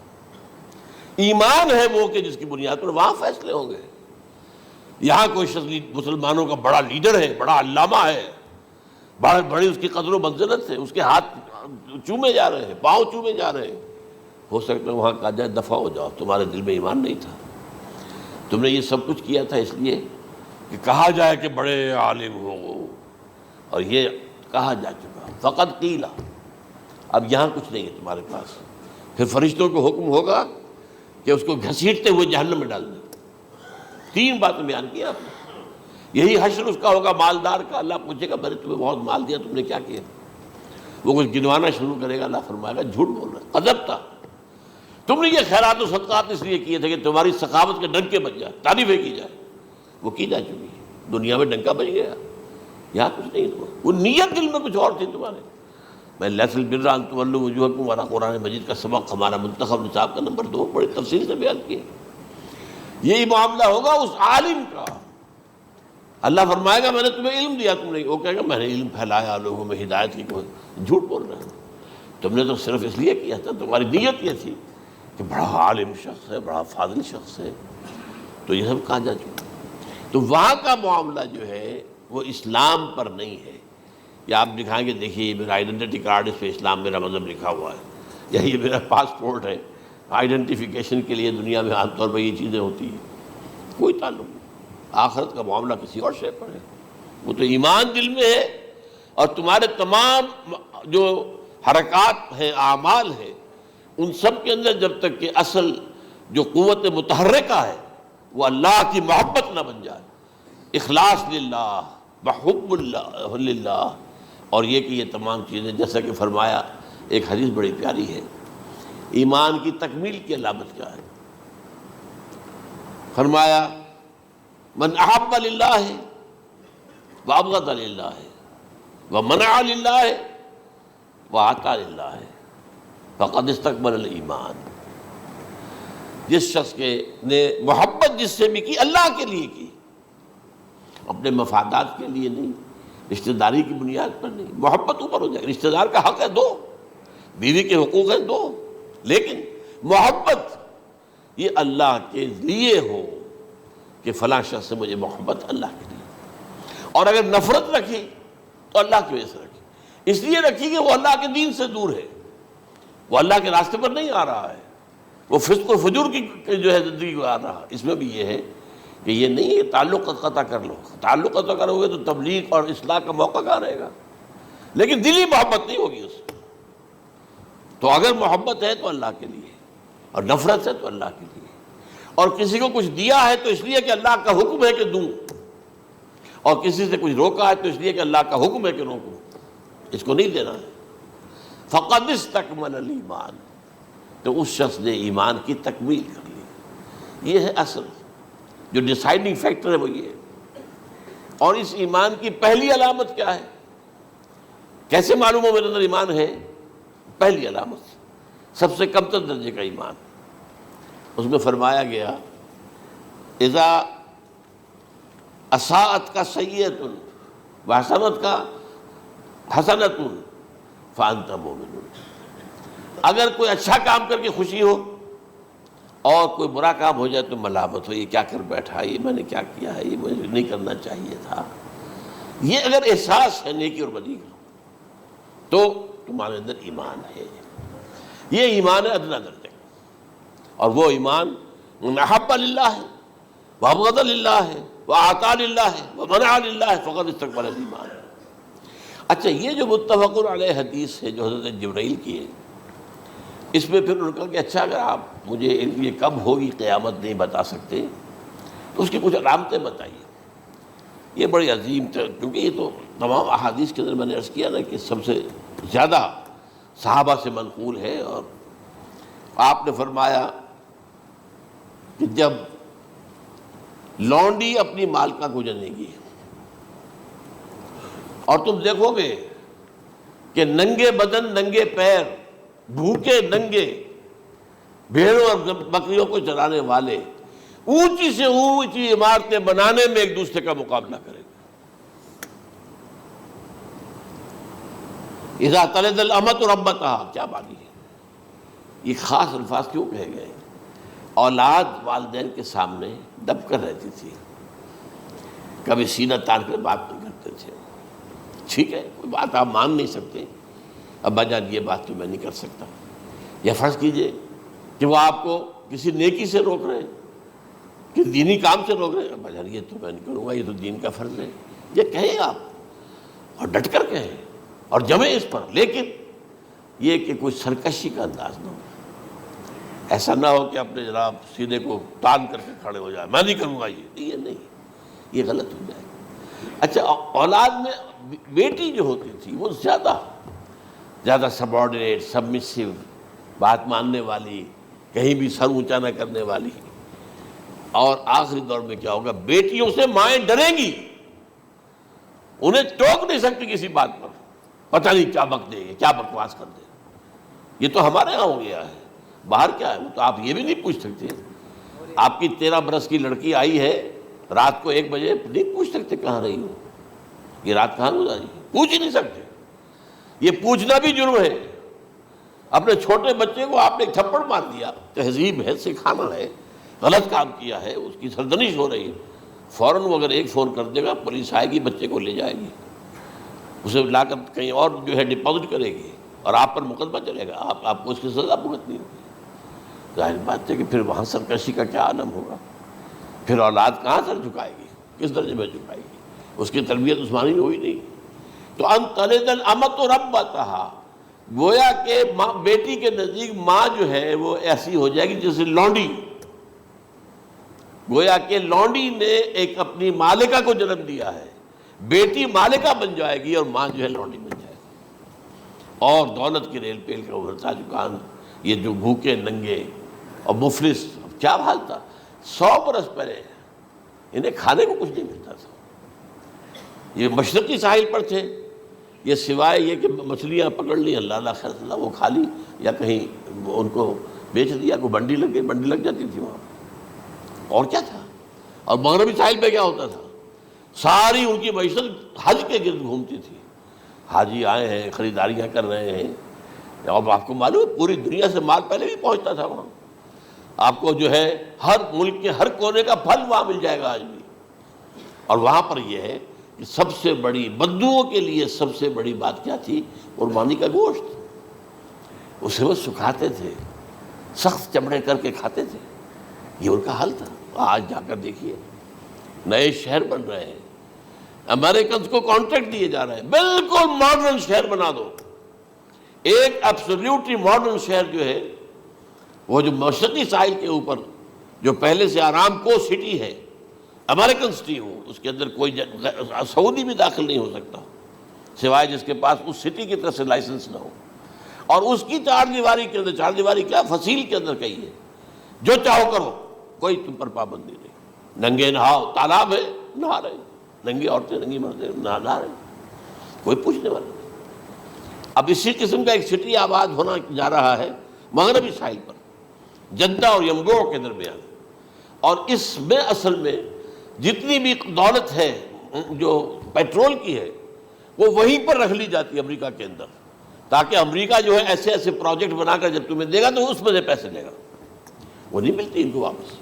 ایمان ہے وہ کہ جس کی بنیاد پر وہاں فیصلے ہوں گے۔ یہاں کوئی شخص مسلمانوں کا بڑا لیڈر ہے، بڑا علامہ ہے، بڑی اس کی قدر و منزلت ہے، اس کے ہاتھ چومے جا رہے ہیں، پاؤں چومے جا رہے ہیں، ہو سکتا ہے وہاں کہا جائے دفع ہو جاؤ، تمہارے دل میں ایمان نہیں تھا، تم نے یہ سب کچھ کیا تھا اس لیے کہ کہا جائے کہ بڑے عالم ہو، اور یہ کہا جا چکا فقط قیل۔ اب یہاں کچھ نہیں ہے تمہارے پاس، پھر فرشتوں کو حکم ہوگا کہ اس کو گھسیٹتے ہوئے جہنم میں ڈال دیں۔ 3 باتیں بیان کی آپ نے، یہی حشر اس کا ہوگا مالدار کا۔ اللہ پوچھے گا میں نے تمہیں بہت مال دیا، تم نے کیا کیا؟ وہ کچھ گنوانا شروع کرے گا، اللہ فرمائے گا جھوٹ بول رہا، قذبت، تم نے یہ خیرات و صدقات اس لیے کیے تھے کہ تمہاری سخاوت کے ڈنکے بج جائے، تعریفیں کی جائے، وہ کی جا چکی ہے، دنیا میں ڈنکا بج گیا، یہاں کچھ نہیں ہوا، وہ نیت دل میں کچھ اور تھی تمہارے۔ میں لیس البر ان تولوا وجوہکم والا قرآن مجید کا سبق ہمارا منتخب نصاب کا نمبر 2 بڑی تفصیل سے بیان کیا۔ یہی معاملہ ہوگا اس عالم کا، اللہ فرمائے گا میں نے تمہیں علم دیا، تم نے، وہ کہے گا میں نے علم پھیلایا لوگوں میں ہدایت کی، جھوٹ بول رہے ہیں، تم نے تو صرف اس لیے کیا تھا، تمہاری نیت یہ تھی کہ بڑا عالم شخص ہے، بڑا فاضل شخص ہے، تو یہ سب کہا جا چکا۔ تو وہاں کا معاملہ جو ہے وہ اسلام پر نہیں ہے۔ یا آپ دکھائیں گے دیکھیے یہ میرا آئیڈینٹی کارڈ، اس پہ اسلام میرا مذہب لکھا ہوا ہے، یا یہ میرا پاسپورٹ ہے، آئیڈینٹیفیکیشن کے لیے دنیا میں عام طور پر یہ چیزیں ہوتی ہیں، کوئی تعلق نہیں۔ آخرت کا معاملہ کسی اور شے پر ہے، وہ تو ایمان دل میں ہے، اور تمہارے تمام جو حرکات ہیں، اعمال ہیں، ان سب کے اندر جب تک کہ اصل جو قوت متحرکہ ہے وہ اللہ کی محبت نہ بن جائے. اخلاص للہ وحب اللہ للہ. اور یہ کہ یہ تمام چیزیں جیسا کہ فرمایا، ایک حدیث بڑی پیاری ہے، ایمان کی تکمیل کی علامت کیا ہے؟ فرمایا من احب للہ وابغض للہ ومنع للہ واعطى للہ فقد استکمل الایمان. جس شخص کے نے محبت جس سے بھی کی، اللہ کے لیے کی، اپنے مفادات کے لیے نہیں، رشتہ داری کی بنیاد پر نہیں. محبت اوپر ہو جائے، رشتہ دار کا حق ہے دو، بیوی کے حقوق ہیں دو، لیکن محبت یہ اللہ کے لیے ہو کہ فلاں شخص سے مجھے محبت اللہ کے لیے. اور اگر نفرت رکھی تو اللہ کی وجہ سے رکھی، اس لیے رکھی کہ وہ اللہ کے دین سے دور ہے، وہ اللہ کے راستے پر نہیں آ رہا ہے، وہ فسق و فجور کی جو ہے زندگی کو آ رہا ہے. اس میں بھی یہ ہے کہ یہ نہیں ہے تعلق قطع کر لو، تعلق قطع کرو گے تو تبلیغ اور اصلاح کا موقع کہاں رہے گا، لیکن دلی محبت نہیں ہوگی اس میں. تو اگر محبت ہے تو اللہ کے لیے، اور نفرت ہے تو اللہ کے لیے. اور کسی کو کچھ دیا ہے تو اس لیے کہ اللہ کا حکم ہے کہ دوں، اور کسی سے کچھ روکا ہے تو اس لیے کہ اللہ کا حکم ہے کہ روکوں، اس کو نہیں دینا ہے. فقد استکمل الایمان، تو اس شخص نے ایمان کی تکمیل کر لی. یہ ہے اصل جو ڈیسائیڈنگ فیکٹر ہے، وہ یہ ہے. اور اس ایمان کی پہلی علامت کیا ہے؟ کیسے معلوم ہو میرے اندر ایمان ہے؟ پہلی علامت سب سے کم تر درجے کا ایمان، اس میں فرمایا گیا اذا اساءت کا سیئۃ وحسنت کا حسنۃ فانت مومن. اگر کوئی اچھا کام کر کے خوشی ہو اور کوئی برا کام ہو جائے تو ملامت ہو، یہ کیا کر بیٹھا، یہ میں نے کیا کیا ہے، یہ مجھے نہیں کرنا چاہیے تھا. یہ اگر احساس ہے نیکی اور بدی کا تو تمہارے اندر ایمان ہے. یہ ایمان ہے ادنیٰ درجے کا. اور وہ ایمان من احب للہ ہے وابغض للہ ہے واعطى للہ ہے ومنع للہ فقد استکمل الایمان. اچھا، یہ جو متفق علیہ حدیث ہے جو حضرت جبرائیل کی ہے، اس میں پھر انہوں نے کہا کہ اچھا اگر آپ مجھے یہ کب ہوگی قیامت نہیں بتا سکتے تو اس کی کچھ علامتیں بتائیے. یہ بڑی عظیم تھا، کیونکہ یہ تو تمام احادیث کے اندر میں نے عرض کیا نا کہ سب سے زیادہ صحابہ سے منقول ہے. اور آپ نے فرمایا کہ جب لونڈی اپنی مالکہ کو جنے گی اور تم دیکھو گے کہ ننگے بدن ننگے پیر بھوکے ننگے بھیڑوں اور بکریوں کو چرانے والے اونچی سے اونچی عمارتیں بنانے میں ایک دوسرے کا مقابلہ کریں گے. اذا تلد الامۃ ربتہا، کیا بانی ہے؟ یہ خاص الفاظ کیوں کہے گئے؟ اولاد والدین کے سامنے دب کر رہتی تھی، کبھی سینہ تان کر بات نہیں کرتے تھے. ٹھیک ہے، کوئی بات آپ مان نہیں سکتے، ابا جان یہ بات تو میں نہیں کر سکتا. یا فرض کیجئے کہ وہ آپ کو کسی نیکی سے روک رہے ہیں، کہ دینی کام سے روک رہے ہیں، ابا جان یہ تو میں نہیں کروں گا، یہ تو دین کا فرض ہے. یہ کہیں آپ، اور ڈٹ کر کہیں اور جمیں اس پر، لیکن یہ کہ کوئی سرکشی کا انداز نہ ہو. ایسا نہ ہو کہ اپنے جناب سینے کو تان کر کے کھڑے ہو جائے، میں نہیں کروں گا، یہ نہیں، یہ غلط ہو جائے. اچھا، اولاد میں بیٹی جو ہوتی تھی وہ زیادہ سبارڈینیٹ، سبمسیو، بات ماننے والی، کہیں بھی سر اونچا نہ کرنے والی. اور آخری دور میں کیا ہوگا؟ بیٹیوں سے مائیں ڈریں گی، انہیں ٹوک نہیں سکتی کسی بات پر، پتہ نہیں کیا بک دے گے، کیا بکواس کر دے. یہ تو ہمارے ہاں ہو گیا ہے، باہر کیا ہے وہ تو آپ یہ بھی نہیں پوچھ سکتے. آپ کی 13 برس کی لڑکی آئی ہے رات کو 1 بجے، نہیں پوچھ سکتے کہاں رہی ہو، یہ رات کہاں گزاری، پوچھ ہی نہیں سکتے. یہ پوچھنا بھی جرم ہے. اپنے چھوٹے بچے کو آپ نے ایک تھپڑ مار دیا، تہذیب ہے، سکھانا ہے، غلط کام کیا ہے، اس کی سرزنش ہو رہی ہے، فوراً وہ اگر ایک فون کر دے گا پولیس آئے گی، بچے کو لے جائے گی، اسے لا کر کہیں اور جو ہے ڈپازٹ کرے گی اور آپ پر مقدمہ چلے گا، آپ کو اس کی سزا بھگتنی ہوگی. ظاہر بات ہے کہ پھر وہاں سرکشی کا کیا عالم ہوگا. پھر اولاد کہاں سر جھکائے گی، کس درجے میں جھکائے گی؟ اس کی تربیت عثمانی ہوئی نہیں. تو ان تلد الامۃ ربتہا، گویا کہ بیٹی کے نزدیک ماں جو ہے وہ ایسی ہو جائے گی جیسے لونڈی. گویا کہ لونڈی نے ایک اپنی مالکہ کو جنم دیا ہے، بیٹی مالکہ بن جائے گی اور ماں جو ہے لونڈی بن جائے گی، اور دولت کے ریل پیل کا ابھرتا دکان، یہ جو بھوکے ننگے اور مفلس، کیا حال تھا 100 برس پہلے، انہیں کھانے کو کچھ نہیں ملتا تھا۔ یہ مشرقی ساحل پر تھے، یہ سوائے یہ کہ مچھلیاں پکڑ لی، اللہ اللہ خیر اللہ وہ کھا لی، یا کہیں ان کو بیچ دیا، کوئی بنڈی لگ گئی، بنڈی لگ جاتی تھی وہاں، اور کیا تھا۔ اور مغربی ساحل پہ کیا ہوتا تھا، ساری ان کی معیشت حج کے گرد گھومتی تھی، حاجی آئے ہیں، خریداریاں کر رہے ہیں، اور آپ کو معلوم ہے پوری دنیا سے مال پہلے بھی پہنچتا تھا وہاں، آپ کو جو ہے ہر ملک کے ہر کونے کا پھل وہاں مل جائے گا آج بھی۔ اور وہاں پر یہ ہے کہ سب سے بڑی بدوؤں کے لیے سب سے بڑی بات کیا تھی، قربانی کا گوشت، اسے وہ سکھاتے تھے، سخت چمڑے کر کے کھاتے تھے، یہ ان کا حل تھا۔ آج جا کر دیکھیے نئے شہر بن رہے ہیں، امریکنز کو کانٹریکٹ دیے جا رہے ہیں، بالکل ماڈرن شہر بنا دو، ایک ایبسلیوٹلی ماڈرن شہر جو ہے، وہ جو مشرقی ساحل کے اوپر جو پہلے سے آرام کو سٹی ہے، امریکن سٹی ہو، اس کے اندر کوئی سعودی بھی داخل نہیں ہو سکتا سوائے جس کے پاس اس سٹی کی طرف سے لائسنس نہ ہو، اور اس کی چار دیواری کے اندر، چار دیواری کیا فصیل کے اندر کہی ہے، جو چاہو کرو، کوئی تم پر پابندی نہیں، ننگے نہاؤ، تالاب ہے نہا رہے، ننگی عورتیں ننگی مردیں نہا رہے، کوئی پوچھنے والا نہیں۔ اب اسی قسم کا ایک سٹی آباد ہونا جا رہا ہے مغربی ساحل پر، جدہ اور ینبوع کے درمیان، اور اس میں اصل میں جتنی بھی دولت ہے جو پیٹرول کی ہے، وہ وہیں پر رکھ لی جاتی ہے امریکہ کے اندر، تاکہ امریکہ جو ہے ایسے ایسے پروجیکٹ بنا کر جب تمہیں دے گا تو اس میں سے پیسے لے گا، وہ نہیں ملتی ان کو واپس۔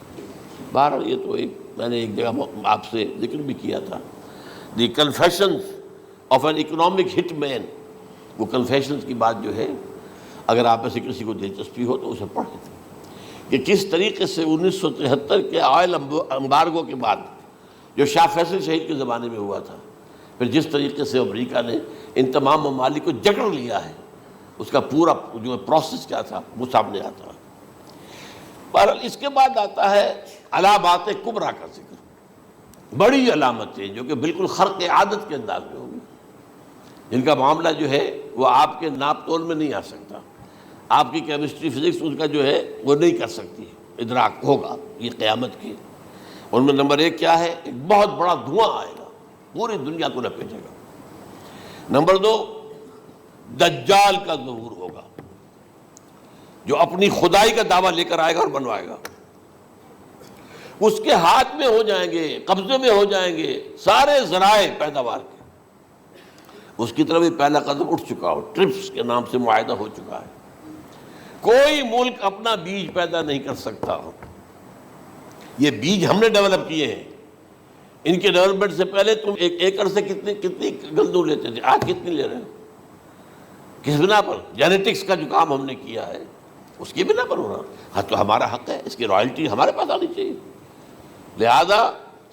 بہرحال یہ تو ایک میں نے ایک جگہ آپ سے ذکر بھی کیا تھا، دی کنفیشنز آف این اکنامک ہٹ مین، وہ کنفیشنز کی بات جو ہے، اگر آپ میں سے کسی کو دلچسپی ہو تو اسے پڑھیں کہ کس طریقے سے 1973 کے آئل امبارگو کے بعد جو شاہ فیصل شہید کے زمانے میں ہوا تھا، پھر جس طریقے سے امریکہ نے ان تمام ممالک کو جکڑ لیا ہے، اس کا پورا جو پروسیس کیا تھا وہ سامنے آتا ہے۔ بہرحال اس کے بعد آتا ہے علامات کبریٰ کا ذکر، بڑی علامتیں جو کہ بالکل خرق عادت کے انداز میں ہوگی، جن کا معاملہ جو ہے وہ آپ کے ناپ تول میں نہیں آ سکتا، آپ کی کیمسٹری فزکس اس کا جو ہے وہ نہیں کر سکتی، ادراک ہوگا یہ قیامت کی۔ ان میں نمبر 1 کیا ہے، ایک بہت بڑا دھواں آئے گا، پوری دنیا کو لپیٹے گا۔ نمبر 2 دجال کا ظہور ہوگا، جو اپنی خدائی کا دعویٰ لے کر آئے گا اور بنوائے گا، اس کے ہاتھ میں ہو جائیں گے، قبضے میں ہو جائیں گے سارے ذرائع پیداوار کے، اس کی طرف بھی پہلا قدم اٹھ چکا ہو، ٹرپس کے نام سے معاہدہ ہو چکا ہے، کوئی ملک اپنا بیج پیدا نہیں کر سکتا ہو، یہ بیج ہم نے ڈیولپ کیے ہیں، ان کے ڈیولپمنٹ سے پہلے تم ایک ایکڑ سے کتنی گندم لیتے تھے، آج کتنی لے رہے ہو، کس بنا پر؟ جینیٹکس کا جو کام ہم نے کیا ہے اس کی بنا پر ہو رہا، ہاں تو ہمارا حق ہے، اس کی رائلٹی ہمارے پاس آنی چاہیے، لہذا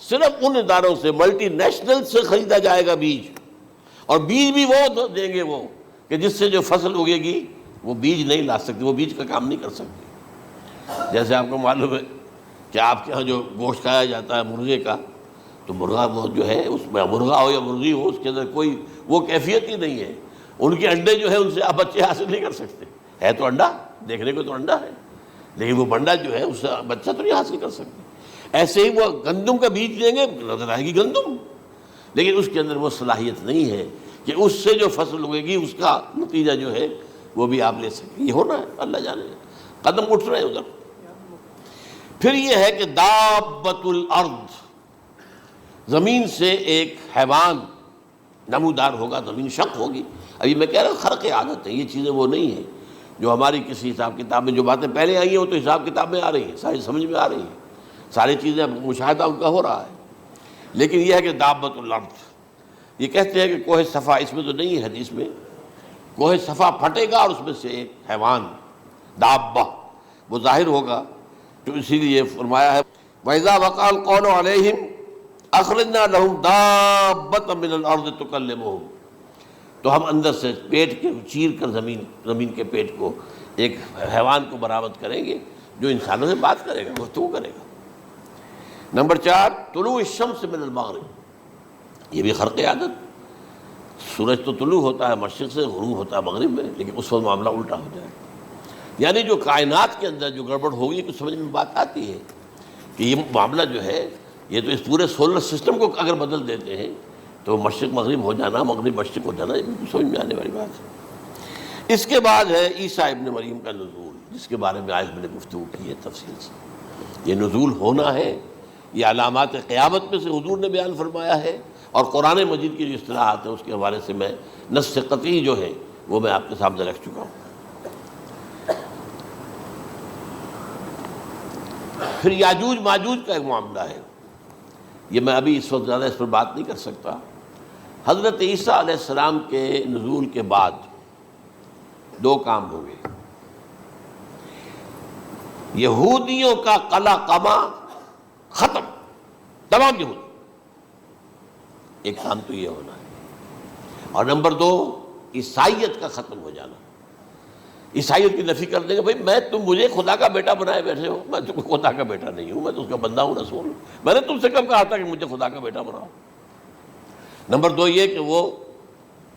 صرف ان اداروں سے ملٹی نیشنل سے خریدا جائے گا بیج، اور بیج بھی وہ دیں گے وہ کہ جس سے جو فصل اگے گی وہ بیج نہیں لا سکتی، وہ بیج کا کام نہیں کر سکتی۔ جیسے آپ کو معلوم ہے کہ آپ کے ہاں جو گوشت کھایا جاتا ہے مرغے کا، تو مرغا وہ جو ہے اس میں مرغا ہو یا مرغی ہو، اس کے اندر کوئی وہ کیفیت ہی نہیں ہے، ان کے انڈے جو ہے ان سے آپ بچے حاصل نہیں کر سکتے، ہے تو انڈا، دیکھنے کو تو انڈا ہے، لیکن وہ بنڈا جو ہے اس سے بچہ تو نہیں حاصل کر سکتے۔ ایسے ہی وہ گندم کا بیج دیں گے، نظر آئے گی گندم، لیکن اس کے اندر وہ صلاحیت نہیں ہے کہ اس سے جو فصل اگے گی اس کا نتیجہ جو ہے وہ بھی آپ لے سکیں، یہ ہونا ہے، اللہ جانے، قدم اٹھ رہے ہیں ادھر۔ پھر یہ ہے کہ دابۃ الارض، زمین سے ایک حیوان نمودار ہوگا، زمین شق ہوگی۔ ابھی میں کہہ رہا ہوں خرق عادت ہے، یہ چیزیں وہ نہیں ہیں جو ہماری کسی حساب کتاب میں جو باتیں پہلے آئی ہیں وہ تو حساب کتاب میں آ رہی ہیں، ساری سمجھ میں آ رہی ہیں، ساری چیزیں مشاہدہ ان کا ہو رہا ہے، لیکن یہ ہے کہ دابۃ الارض، یہ کہتے ہیں کہ کوہ صفا، اس میں تو نہیں ہے حدیث میں، کوہ صفا پھٹے گا اور اس میں سے ایک حیوان دابہ وہ ظاہر ہوگا، تو اسی لیے فرمایا ہے وَإِذَا وَقَعَ الْقَوْلُ عَلَيْهِمْ أَخْرَجْنَا لَهُمْ دَابَّةً مِّنَ الْأَرْضِ تُكَلِّمُهُمْ، تو ہم اندر سے پیٹ کے چیر کر زمین کے پیٹ کو ایک حیوان کو برآمد کریں گے جو انسانوں سے بات کرے گا، گفتگو کرے گا۔ نمبر 4 طلوع الشمس من المغرب، یہ بھی خرق عادت، سورج تو طلوع ہوتا ہے مشرق سے، غروب ہوتا ہے مغرب میں، لیکن اس وقت معاملہ الٹا ہو جائے، یعنی جو کائنات کے اندر جو گڑبڑ ہوگی کچھ سمجھ میں بات آتی ہے کہ یہ معاملہ جو ہے یہ تو اس پورے سولر سسٹم کو اگر بدل دیتے ہیں تو مشرق مغرب ہو جانا، مغرب مشرق ہو جانا، یہ بالکل سمجھ میں آنے والی بات ہے۔ اس کے بعد ہے عیسیٰ ابن مریم کا نزول، جس کے بارے میں آج میں نے گفتگو کی ہے تفصیل سے۔ یہ نزول ہونا ہے، یہ علامات قیامت میں سے حضور نے بیان فرمایا ہے، اور قرآن مجید کی جو اصطلاحات ہیں اس کے حوالے سے میں نص قطعی جو ہے وہ میں آپ کے سامنے رکھ چکا ہوں۔ پھر یاجوج ماجوج کا ایک معاملہ ہے، یہ میں ابھی اس وقت زیادہ اس پر بات نہیں کر سکتا۔ حضرت عیسیٰ علیہ السلام کے نزول کے بعد 2 کام ہوں گے، یہودیوں کا قلع قمع ختم، تمام یہود، ایک کام تو یہ ہونا ہے، اور نمبر 2 عیسائیت کا ختم ہو جانا۔ عیسائیت کی نفی کر دیں گے، بھائی تم مجھے خدا کا بیٹا بنائے بیٹھے ہو، میں تم خدا کا بیٹا نہیں ہوں، میں تو اس کا بندہ ہوں، رسول ہوں، میں نے تم سے کب کہا تھا کہ مجھے خدا کا بیٹا بناؤ۔ نمبر 2 یہ کہ وہ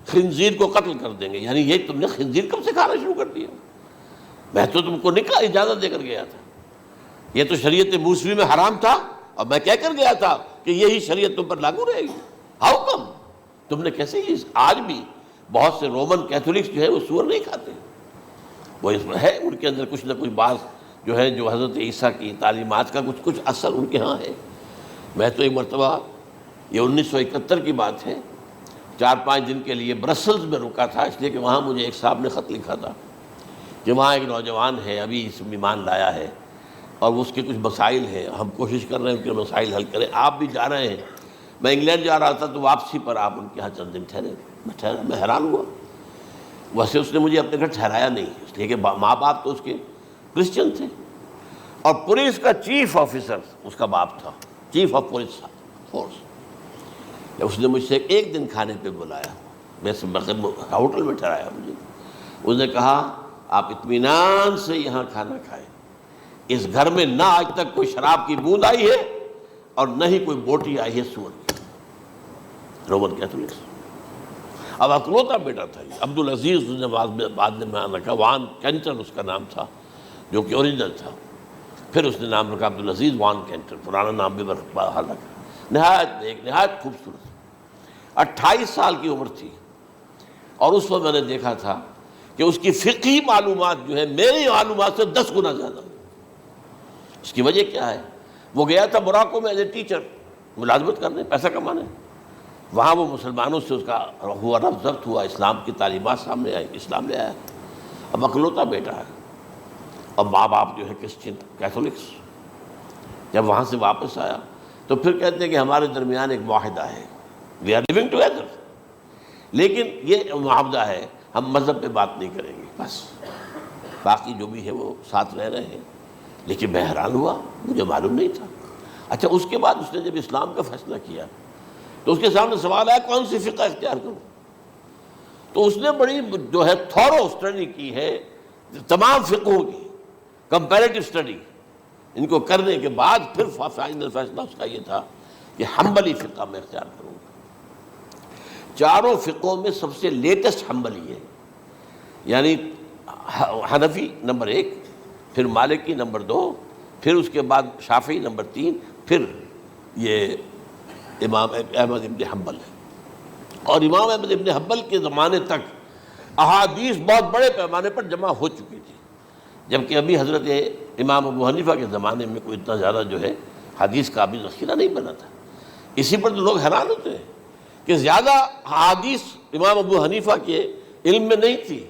خنزیر کو قتل کر دیں گے، یعنی یہ تم نے خنزیر کب سے کھانا شروع کر دیا، میں تو تم کو نکاح اجازت دے کر گیا تھا، یہ تو شریعت موسوی میں حرام تھا، اور میں کہہ کر گیا تھا کہ یہی شریعت تم پر لاگو رہے گی، ہاؤ کم تم نے کیسے یہ؟ آج بھی بہت سے رومن کیتھولکس جو ہے وہ سور نہیں کھاتے، وہ اس میں ہے ان کے اندر کچھ نہ کچھ بات جو ہے جو حضرت عیسیٰ کی تعلیمات کا کچھ اثر ان کے ہاں ہے۔ میں تو ایک مرتبہ، یہ 1971 کی بات ہے، 4-5 دن کے لیے برسلز میں رکا تھا، اس لیے کہ وہاں مجھے ایک صاحب نے خط لکھا تھا کہ وہاں ایک نوجوان ہے، ابھی اس میں ایمان لایا ہے، اور اس کے کچھ مسائل ہیں، ہم کوشش کر رہے ہیں ان کے مسائل حل کریں، آپ بھی جا رہے ہیں۔ میں انگلینڈ جا رہا تھا تو واپسی پر آپ ان کے یہاں چند دن ٹھہرے، میں حیران ہوا، ویسے اس نے مجھے اپنے گھر ٹھہرایا نہیں، اس لیے کہ ماں باپ تو اس کے کرسچن تھے، اور پولیس کا چیف آفیسر اس کا باپ تھا، چیف آف پولیس فورس۔ اس نے مجھ سے ایک دن کھانے پہ بلایا، میں ہوٹل میں ٹھہرایا مجھے، اس نے کہا آپ اطمینان سے یہاں کھانا کھائیں، اس گھر میں نہ آج تک کوئی شراب کی بوند آئی ہے اور نہ ہی کوئی بوٹی آئی ہے سور کی۔ رومن کیتھولکس، اب اکلوتا بیٹا تھا یہ عبدالعزیز، اس نے بعد میں نام رکھا، وان کینٹر اس کا نام تھا جو کہ اوریجنل تھا، پھر اس نے نام رکھا عبدالعزیز وان کینٹر، پرانا نام بھی بحال رکھا۔ نہایت خوبصورت، 28 سال کی عمر تھی، اور اس وقت میں نے دیکھا تھا کہ اس کی فقہی معلومات جو ہے میری معلومات سے 10 گنا زیادہ۔ اس کی وجہ کیا ہے؟ وہ گیا تھا موراکو میں ایز اے ٹیچر ملازمت کرنے، پیسہ کمانے، وہاں وہ مسلمانوں سے اس کا ہوا ربط ضبط ہوا، اسلام کی تعلیمات سامنے آئی، اسلام لے آیا، اب اکلوتا بیٹا ہے، اور ماں باپ جو ہے کرسچن کیتھولکس۔ جب وہاں سے واپس آیا تو پھر کہتے ہیں کہ ہمارے درمیان ایک معاہدہ ہے، وی آر لیونگ ٹوگیدر، لیکن یہ معاہدہ ہے ہم مذہب پہ بات نہیں کریں گے، بس باقی جو بھی ہے وہ ساتھ رہ رہے ہیں۔ لیکن میں حیران ہوا، مجھے معلوم نہیں تھا۔ اچھا، اس کے بعد اس نے جب اسلام کا فیصلہ کیا تو اس کے سامنے سوال آیا کون سی فقہ اختیار کروں، تو اس نے بڑی جو ہے تھورو اسٹڈی کی ہے تمام فقہوں کی، کمپیریٹو اسٹڈی، ان کو کرنے کے بعد پھر فائنل فیصلہ اس کا یہ تھا کہ حنبلی فقہ میں اختیار کروں گا۔ 4 فقہوں میں سب سے لیٹسٹ حنبلی ہے، یعنی حنفی نمبر 1، پھر مالکی نمبر 2، پھر اس کے بعد شافعی نمبر 3، پھر یہ امام احمد ابن حنبل ہے۔ اور امام احمد ابن حنبل کے زمانے تک احادیث بہت بڑے پیمانے پر جمع ہو چکی تھی، جبکہ ابھی حضرت امام ابو حنیفہ کے زمانے میں کوئی اتنا زیادہ جو ہے حدیث کا بھی ذخیرہ نہیں بنا تھا۔ اسی پر تو لوگ حیران ہوتے ہیں کہ زیادہ حدیث امام ابو حنیفہ کے علم میں نہیں تھی،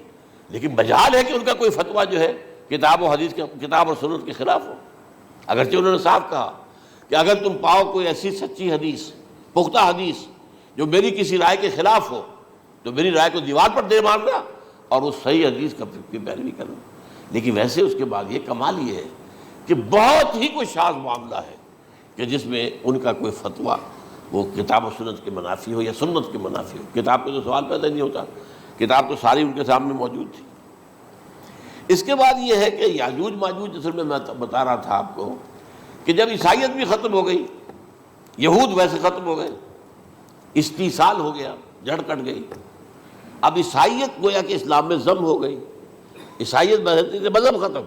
لیکن مجال ہے کہ ان کا کوئی فتویٰ جو ہے کتاب و حدیث کے، کتاب اور سنت کے خلاف ہو، اگرچہ انہوں نے صاف کہا کہ اگر تم پاؤ کوئی ایسی سچی حدیث، پختہ حدیث جو میری کسی رائے کے خلاف ہو تو میری رائے کو دیوار پر دے مارنا اور اس صحیح حدیث کی پیروی کرنا۔ لیکن ویسے اس کے بعد یہ کمال یہ ہے کہ بہت ہی کوئی شاذ معاملہ ہے کہ جس میں ان کا کوئی فتویٰ وہ کتاب و سنت کے منافی ہو یا سنت کے منافی ہو۔ کتاب پہ تو سوال پیدا نہیں ہوتا، کتاب تو ساری ان کے سامنے موجود تھی۔ اس کے بعد یہ ہے کہ یاجوج ماجوج، اصل میں بتا رہا تھا آپ کو کہ جب عیسائیت بھی ختم ہو گئی، یہود ویسے ختم ہو گئے، استیصال ہو گیا، جڑ کٹ گئی، اب عیسائیت گویا کہ اسلام میں ضم ہو گئی، عیسائیت مذہب ختم،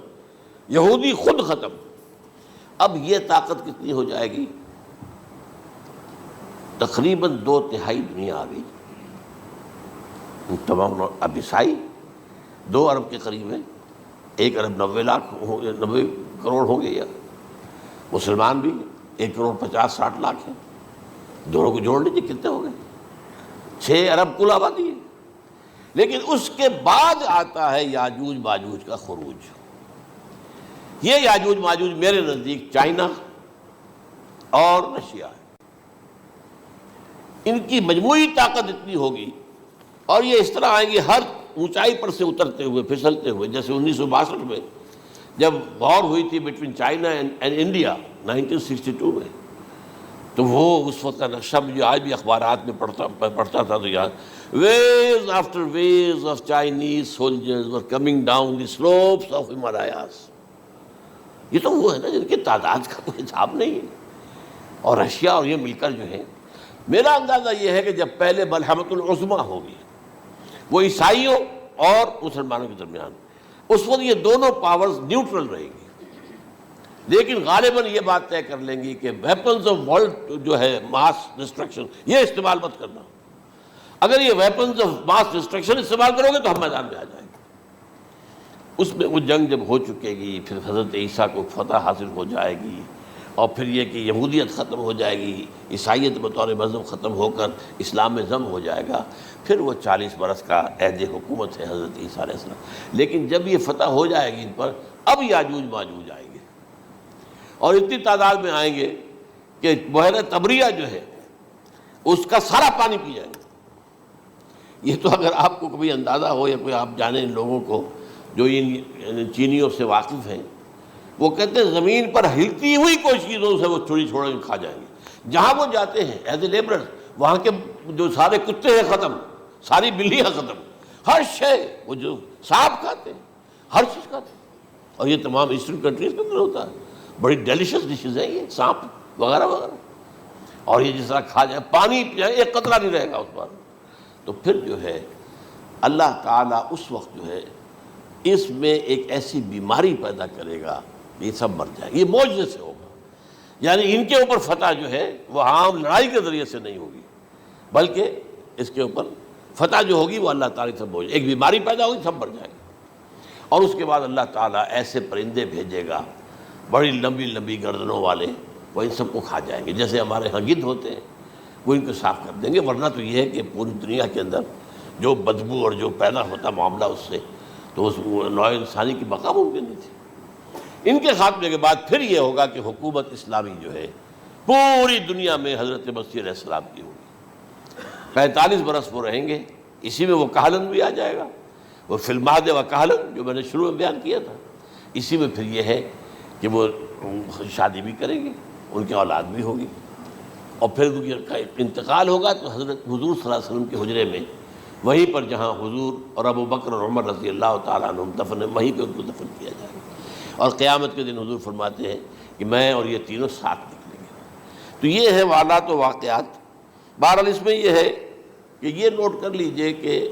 یہودی خود ختم، اب یہ طاقت کتنی ہو جائے گی؟ تقریباً 2/3 دنیا آ گئی، تمام اب عیسائی 2 ارب کے قریب ہے، 1 ارب 90 کروڑ ہو گئے، یا مسلمان بھی 1 کروڑ 50-60 لاکھ ہیں، دونوں کو جوڑ لیجیے کتنے ہو گئے؟ 6 ارب کل آبادی ہے۔ لیکن اس کے بعد آتا ہے یاجوج ماجوج کا خروج۔ یہ یاجوج ماجوج میرے نزدیک چائنا اور رشیا ہے، ان کی مجموعی طاقت اتنی ہوگی، اور یہ اس طرح آئیں گے ہر اونچائی پر سے اترتے ہوئے، پھسلتے ہوئے، جیسے 1962 میں جب وار ہوئی تھی بٹوین چائنا اینڈ انڈیا 1962 میں، تو وہ اس وقت کا نقشہ مجھے آج بھی اخبارات میں پڑھتا تھا تو یاد، waves after waves of Chinese soldiers were coming down the slopes of Himalayas. یہ تو وہ ہے نا جن کی تعداد کا کوئی حساب نہیں ہے، اور رشیا اور یہ مل کر جو ہے، میرا اندازہ یہ ہے کہ جب پہلے ملحمۃ العظمیٰ ہوگی وہ عیسائیوں اور مسلمانوں کے درمیان، اس وقت یہ دونوں پاورز نیوٹرل رہیں گی، لیکن غالباً یہ بات طے کر لیں گی کہ ویپنز آف ورلڈ جو ہے ماس ڈسٹرکشن، یہ استعمال مت کرنا، اگر یہ ویپنز آف ماس ڈسٹرکشن استعمال کرو گے تو ہم میدان میں آ جائیں گے۔ اس میں وہ جنگ جب ہو چکے گی، پھر حضرت عیسیٰ کو فتح حاصل ہو جائے گی، اور پھر یہ کہ یہودیت ختم ہو جائے گی، عیسائیت بطور مذہب ختم ہو کر اسلام میں ضم ہو جائے گا، پھر وہ 40 برس کا عہد حکومت ہے حضرت عیسیٰ علیہ السلام۔ لیکن جب یہ فتح ہو جائے گی ان پر، اب یاجوج ماجوج آئیں گے، اور اتنی تعداد میں آئیں گے کہ بحیرہ طبریہ جو ہے اس کا سارا پانی پی جائیں گے۔ یہ تو اگر آپ کو کبھی اندازہ ہو یا کوئی آپ جانیں ان لوگوں کو جو ان چینیوں سے واقف ہیں، وہ کہتے ہیں زمین پر ہلتی ہوئی کوئی چیزوں سے وہ چھوڑی چھوڑ کے کھا جائیں گے۔ جہاں وہ جاتے ہیں ایز اے لیبرر، وہاں کے جو سارے کتے ہیں ختم، ساری بلیاں ختم، ہر شے، وہ جو سانپ کھاتے ہیں، ہر چیز کھاتے ہیں، اور یہ تمام ایسٹرن کنٹریز کے اندر ہوتا ہے، بڑی ڈیلیشس ڈشز ہیں یہ سانپ وغیرہ وغیرہ، اور یہ جس طرح کھا جائے، پانی پی جائے، ایک قطرہ نہیں رہے گا اس پر۔ تو پھر جو ہے اللہ تعالیٰ اس وقت جو ہے اس میں ایک ایسی بیماری پیدا کرے گا، یہ سب مر جائیں گے، یہ معجزے سے ہوگا۔ یعنی ان کے اوپر فتح جو ہے وہ عام لڑائی کے ذریعے سے نہیں ہوگی، بلکہ اس کے اوپر فتح جو ہوگی وہ اللہ تعالیٰ سے ہوگی، ایک بیماری پیدا ہوگی، سب مر جائیں گے، اور اس کے بعد اللہ تعالیٰ ایسے پرندے بھیجے گا بڑی لمبی لمبی گردنوں والے، وہ ان سب کو کھا جائیں گے، جیسے ہمارے ہاں گدھ ہوتے ہیں، وہ ان کو صاف کر دیں گے۔ ورنہ تو یہ ہے کہ پوری دنیا کے اندر جو بدبو اور جو پیدا ہوتا معاملہ اس سے، تو اس نوع انسانی کی بقا ممکن نہیں تھی۔ ان کے خاتمے کے بعد پھر یہ ہوگا کہ حکومت اسلامی جو ہے پوری دنیا میں حضرت مسیح علیہ السلام کی ہوگی۔ 45 برس وہ رہیں گے، اسی میں وہ کہلن بھی آ جائے گا، وہ فی المہد و کہلن جو میں نے شروع میں بیان کیا تھا، اسی میں پھر یہ ہے کہ وہ شادی بھی کریں گے، ان کی اولاد بھی ہوگی، اور پھر ان کا انتقال ہوگا تو حضرت حضور صلی اللہ علیہ وسلم کے حجرے میں، وہیں پر جہاں حضور اور ابو بکر اور عمر رضی اللہ تعالیٰ عنہم دفن ہیں، وہیں پہ ان کو دفن کیا جائے گا، اور قیامت کے دن حضور فرماتے ہیں کہ میں اور یہ تینوں ساتھ نکلیں گے۔ تو یہ ہے واقعات و واقعات۔ بہرحال اس میں یہ ہے کہ یہ نوٹ کر لیجئے کہ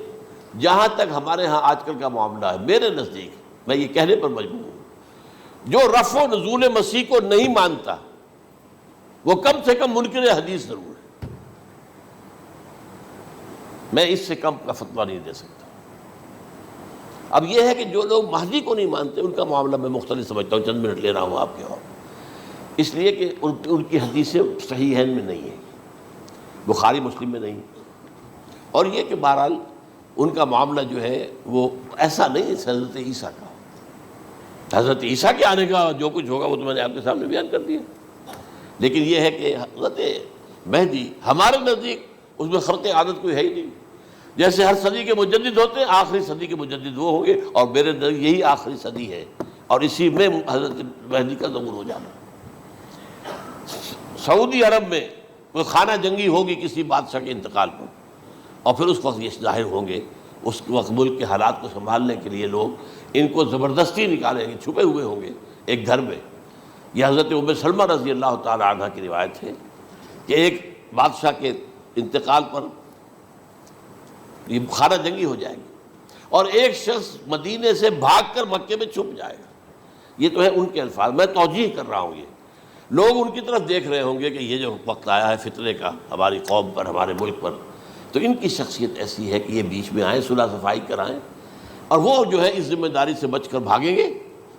جہاں تک ہمارے ہاں آج کل کا معاملہ ہے، میرے نزدیک میں یہ کہنے پر مجبور ہوں، جو رفع و نزول مسیح کو نہیں مانتا وہ کم سے کم منکر حدیث ضرور ہے۔ میں اس سے کم کا فتویٰ نہیں دے سکتا۔ اب یہ ہے کہ جو لوگ مہدی کو نہیں مانتے ان کا معاملہ میں مختلف سمجھتا ہوں، چند منٹ لے رہا ہوں آپ کے، اور اس لیے کہ ان کی حدیثیں صحیحین میں نہیں ہیں، بخاری مسلم میں نہیں، اور یہ کہ بہرحال ان کا معاملہ جو ہے وہ ایسا نہیں ہے حضرت عیسیٰ کا۔ حضرت عیسیٰ کے آنے کا جو کچھ ہوگا وہ تو میں نے آپ کے سامنے بیان کر دیا، لیکن یہ ہے کہ حضرت مہدی ہمارے نزدیک اس میں خرق عادت کوئی ہے ہی نہیں۔ جیسے ہر صدی کے مجدد ہوتے ہیں، آخری صدی کے مجدد وہ ہوں گے، اور میرے نزدیک یہی آخری صدی ہے، اور اسی میں حضرت مہدی کا ظہور ہو جانا۔ سعودی عرب میں کوئی خانہ جنگی ہوگی کسی بادشاہ کے انتقال پر، اور پھر اس وقت یہ ظاہر ہوں گے، اس وقت ملک کے حالات کو سنبھالنے کے لیے لوگ ان کو زبردستی نکالیں گے، چھپے ہوئے ہوں گے ایک گھر میں، یہ حضرت ام سلمہ رضی اللہ تعالی عنہ کی روایت ہے کہ ایک بادشاہ کے انتقال پر یہ بخارا جنگی ہو جائے گی اور ایک شخص مدینے سے بھاگ کر مکے میں چھپ جائے گا. یہ تو ہے ان کے الفاظ، میں توجیہ کر رہا ہوں. یہ لوگ ان کی طرف دیکھ رہے ہوں گے کہ یہ جو وقت آیا ہے فتنے کا ہماری قوم پر، ہمارے ملک پر، تو ان کی شخصیت ایسی ہے کہ یہ بیچ میں آئیں، صلح صفائی کرائیں، اور وہ جو ہے اس ذمہ داری سے بچ کر بھاگیں گے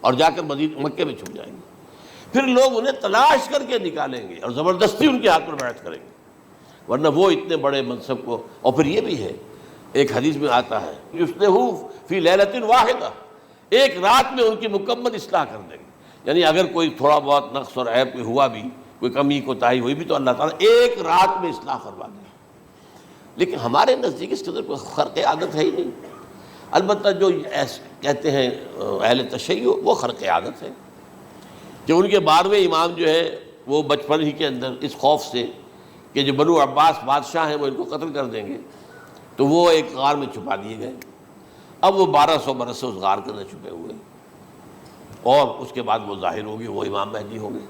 اور جا کر مکے میں چھپ جائیں گے. پھر لوگ انہیں تلاش کر کے نکالیں گے اور زبردستی ان کے ہاتھ پر بیعت کریں گے، ورنہ وہ اتنے بڑے منصب کو. اور پھر یہ بھی ہے، ایک حدیث میں آتا ہے یصلحوا فی لیلۃ واحدہ، ایک رات میں ان کی مکمل اصلاح کر دیں گے. یعنی اگر کوئی تھوڑا بہت نقص اور عیب کوئی ہوا بھی، کوئی کمی کوتاہی ہوئی بھی، تو اللہ تعالیٰ ایک رات میں اصلاح کروا دیں. لیکن ہمارے نزدیک اس قدر کوئی خرق عادت ہے ہی نہیں. البتہ جو کہتے ہیں اہل تشیع، وہ خرق عادت ہے کہ ان کے 12ویں امام جو ہے وہ بچپن ہی کے اندر اس خوف سے کہ جو بنو عباس بادشاہ ہیں وہ ان کو قتل کر دیں گے، تو وہ ایک غار میں چھپا دیے گئے. اب وہ 1200 برس سے اس غار کے اندر چھپے ہوئے، اور اس کے بعد وہ ظاہر ہوگی، وہ امام مہدی ہوں گے.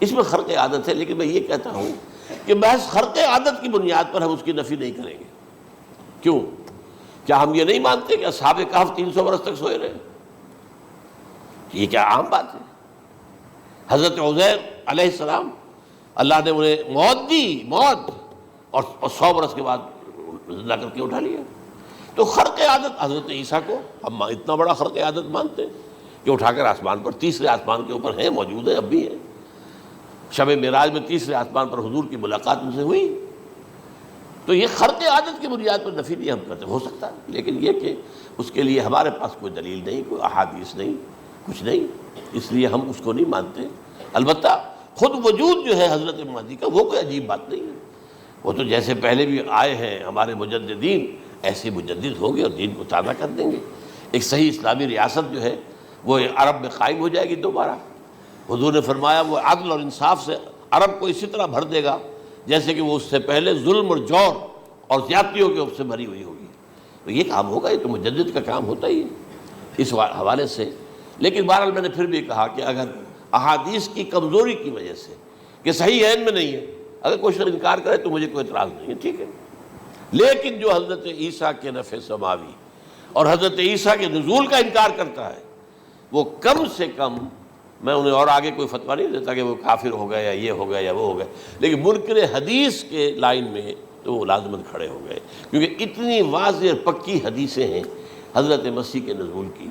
اس میں خرق عادت ہے. لیکن میں یہ کہتا ہوں کہ محض خرق عادت کی بنیاد پر ہم اس کی نفی نہیں کریں گے. کیوں؟ کیا ہم یہ نہیں مانتے کہ اصحاب کہف 300 برس تک سوئے رہے؟ یہ کیا عام بات ہے؟ حضرت عزیر علیہ السلام، اللہ نے انہیں موت دی، موت، اور 100 برس کے بعد زندہ کر کے اٹھا لیا. تو خرق عادت حضرت عیسیٰ کو ہم اتنا بڑا خرق عادت مانتے ہیں کہ اٹھا کر آسمان پر، تیسرے آسمان کے اوپر ہیں، موجود ہیں، اب بھی ہیں. شب معراج میں تیسرے آسمان پر حضور کی ملاقات ان سے ہوئی. تو یہ خرق عادت کی بنیاد پر نفی نہیں ہم کرتے. ہو سکتا ہے، لیکن یہ کہ اس کے لیے ہمارے پاس کوئی دلیل نہیں، کوئی احادیث نہیں، کچھ نہیں، اس لیے ہم اس کو نہیں مانتے. البتہ خود وجود جو ہے حضرت مہدی کا، وہ کوئی عجیب بات نہیں ہے. وہ تو جیسے پہلے بھی آئے ہیں ہمارے مجددین، ایسے مجدد ہوں گے اور دین کو تازہ کر دیں گے. ایک صحیح اسلامی ریاست جو ہے وہ عرب میں قائم ہو جائے گی دوبارہ. حضور نے فرمایا وہ عدل اور انصاف سے عرب کو اسی طرح بھر دے گا جیسے کہ وہ اس سے پہلے ظلم اور جور اور زیادتیوں کے سے بھری ہوئی ہوگی. تو یہ کام ہوگا، یہ تو مجدد کا کام ہوتا ہی ہے اس حوالے سے. لیکن بہرحال میں نے پھر بھی کہا کہ اگر احادیث کی کمزوری کی وجہ سے کہ صحیح عین میں نہیں ہے، اگر کوئی شخص انکار کرے تو مجھے کوئی اعتراض نہیں ہے، ٹھیک ہے. لیکن جو حضرت عیسیٰ کے نفع سماوی اور حضرت عیسیٰ کے نزول کا انکار کرتا ہے، وہ کم سے کم، میں انہیں اور آگے کوئی فتویٰ نہیں دیتا کہ وہ کافر ہو گئے یا یہ ہو گئے یا وہ ہو گئے، لیکن منکر حدیث کے لائن میں تو وہ لازمت کھڑے ہو گئے، کیونکہ اتنی واضح اور پکی حدیثیں ہیں حضرت مسیح کے نزول کی.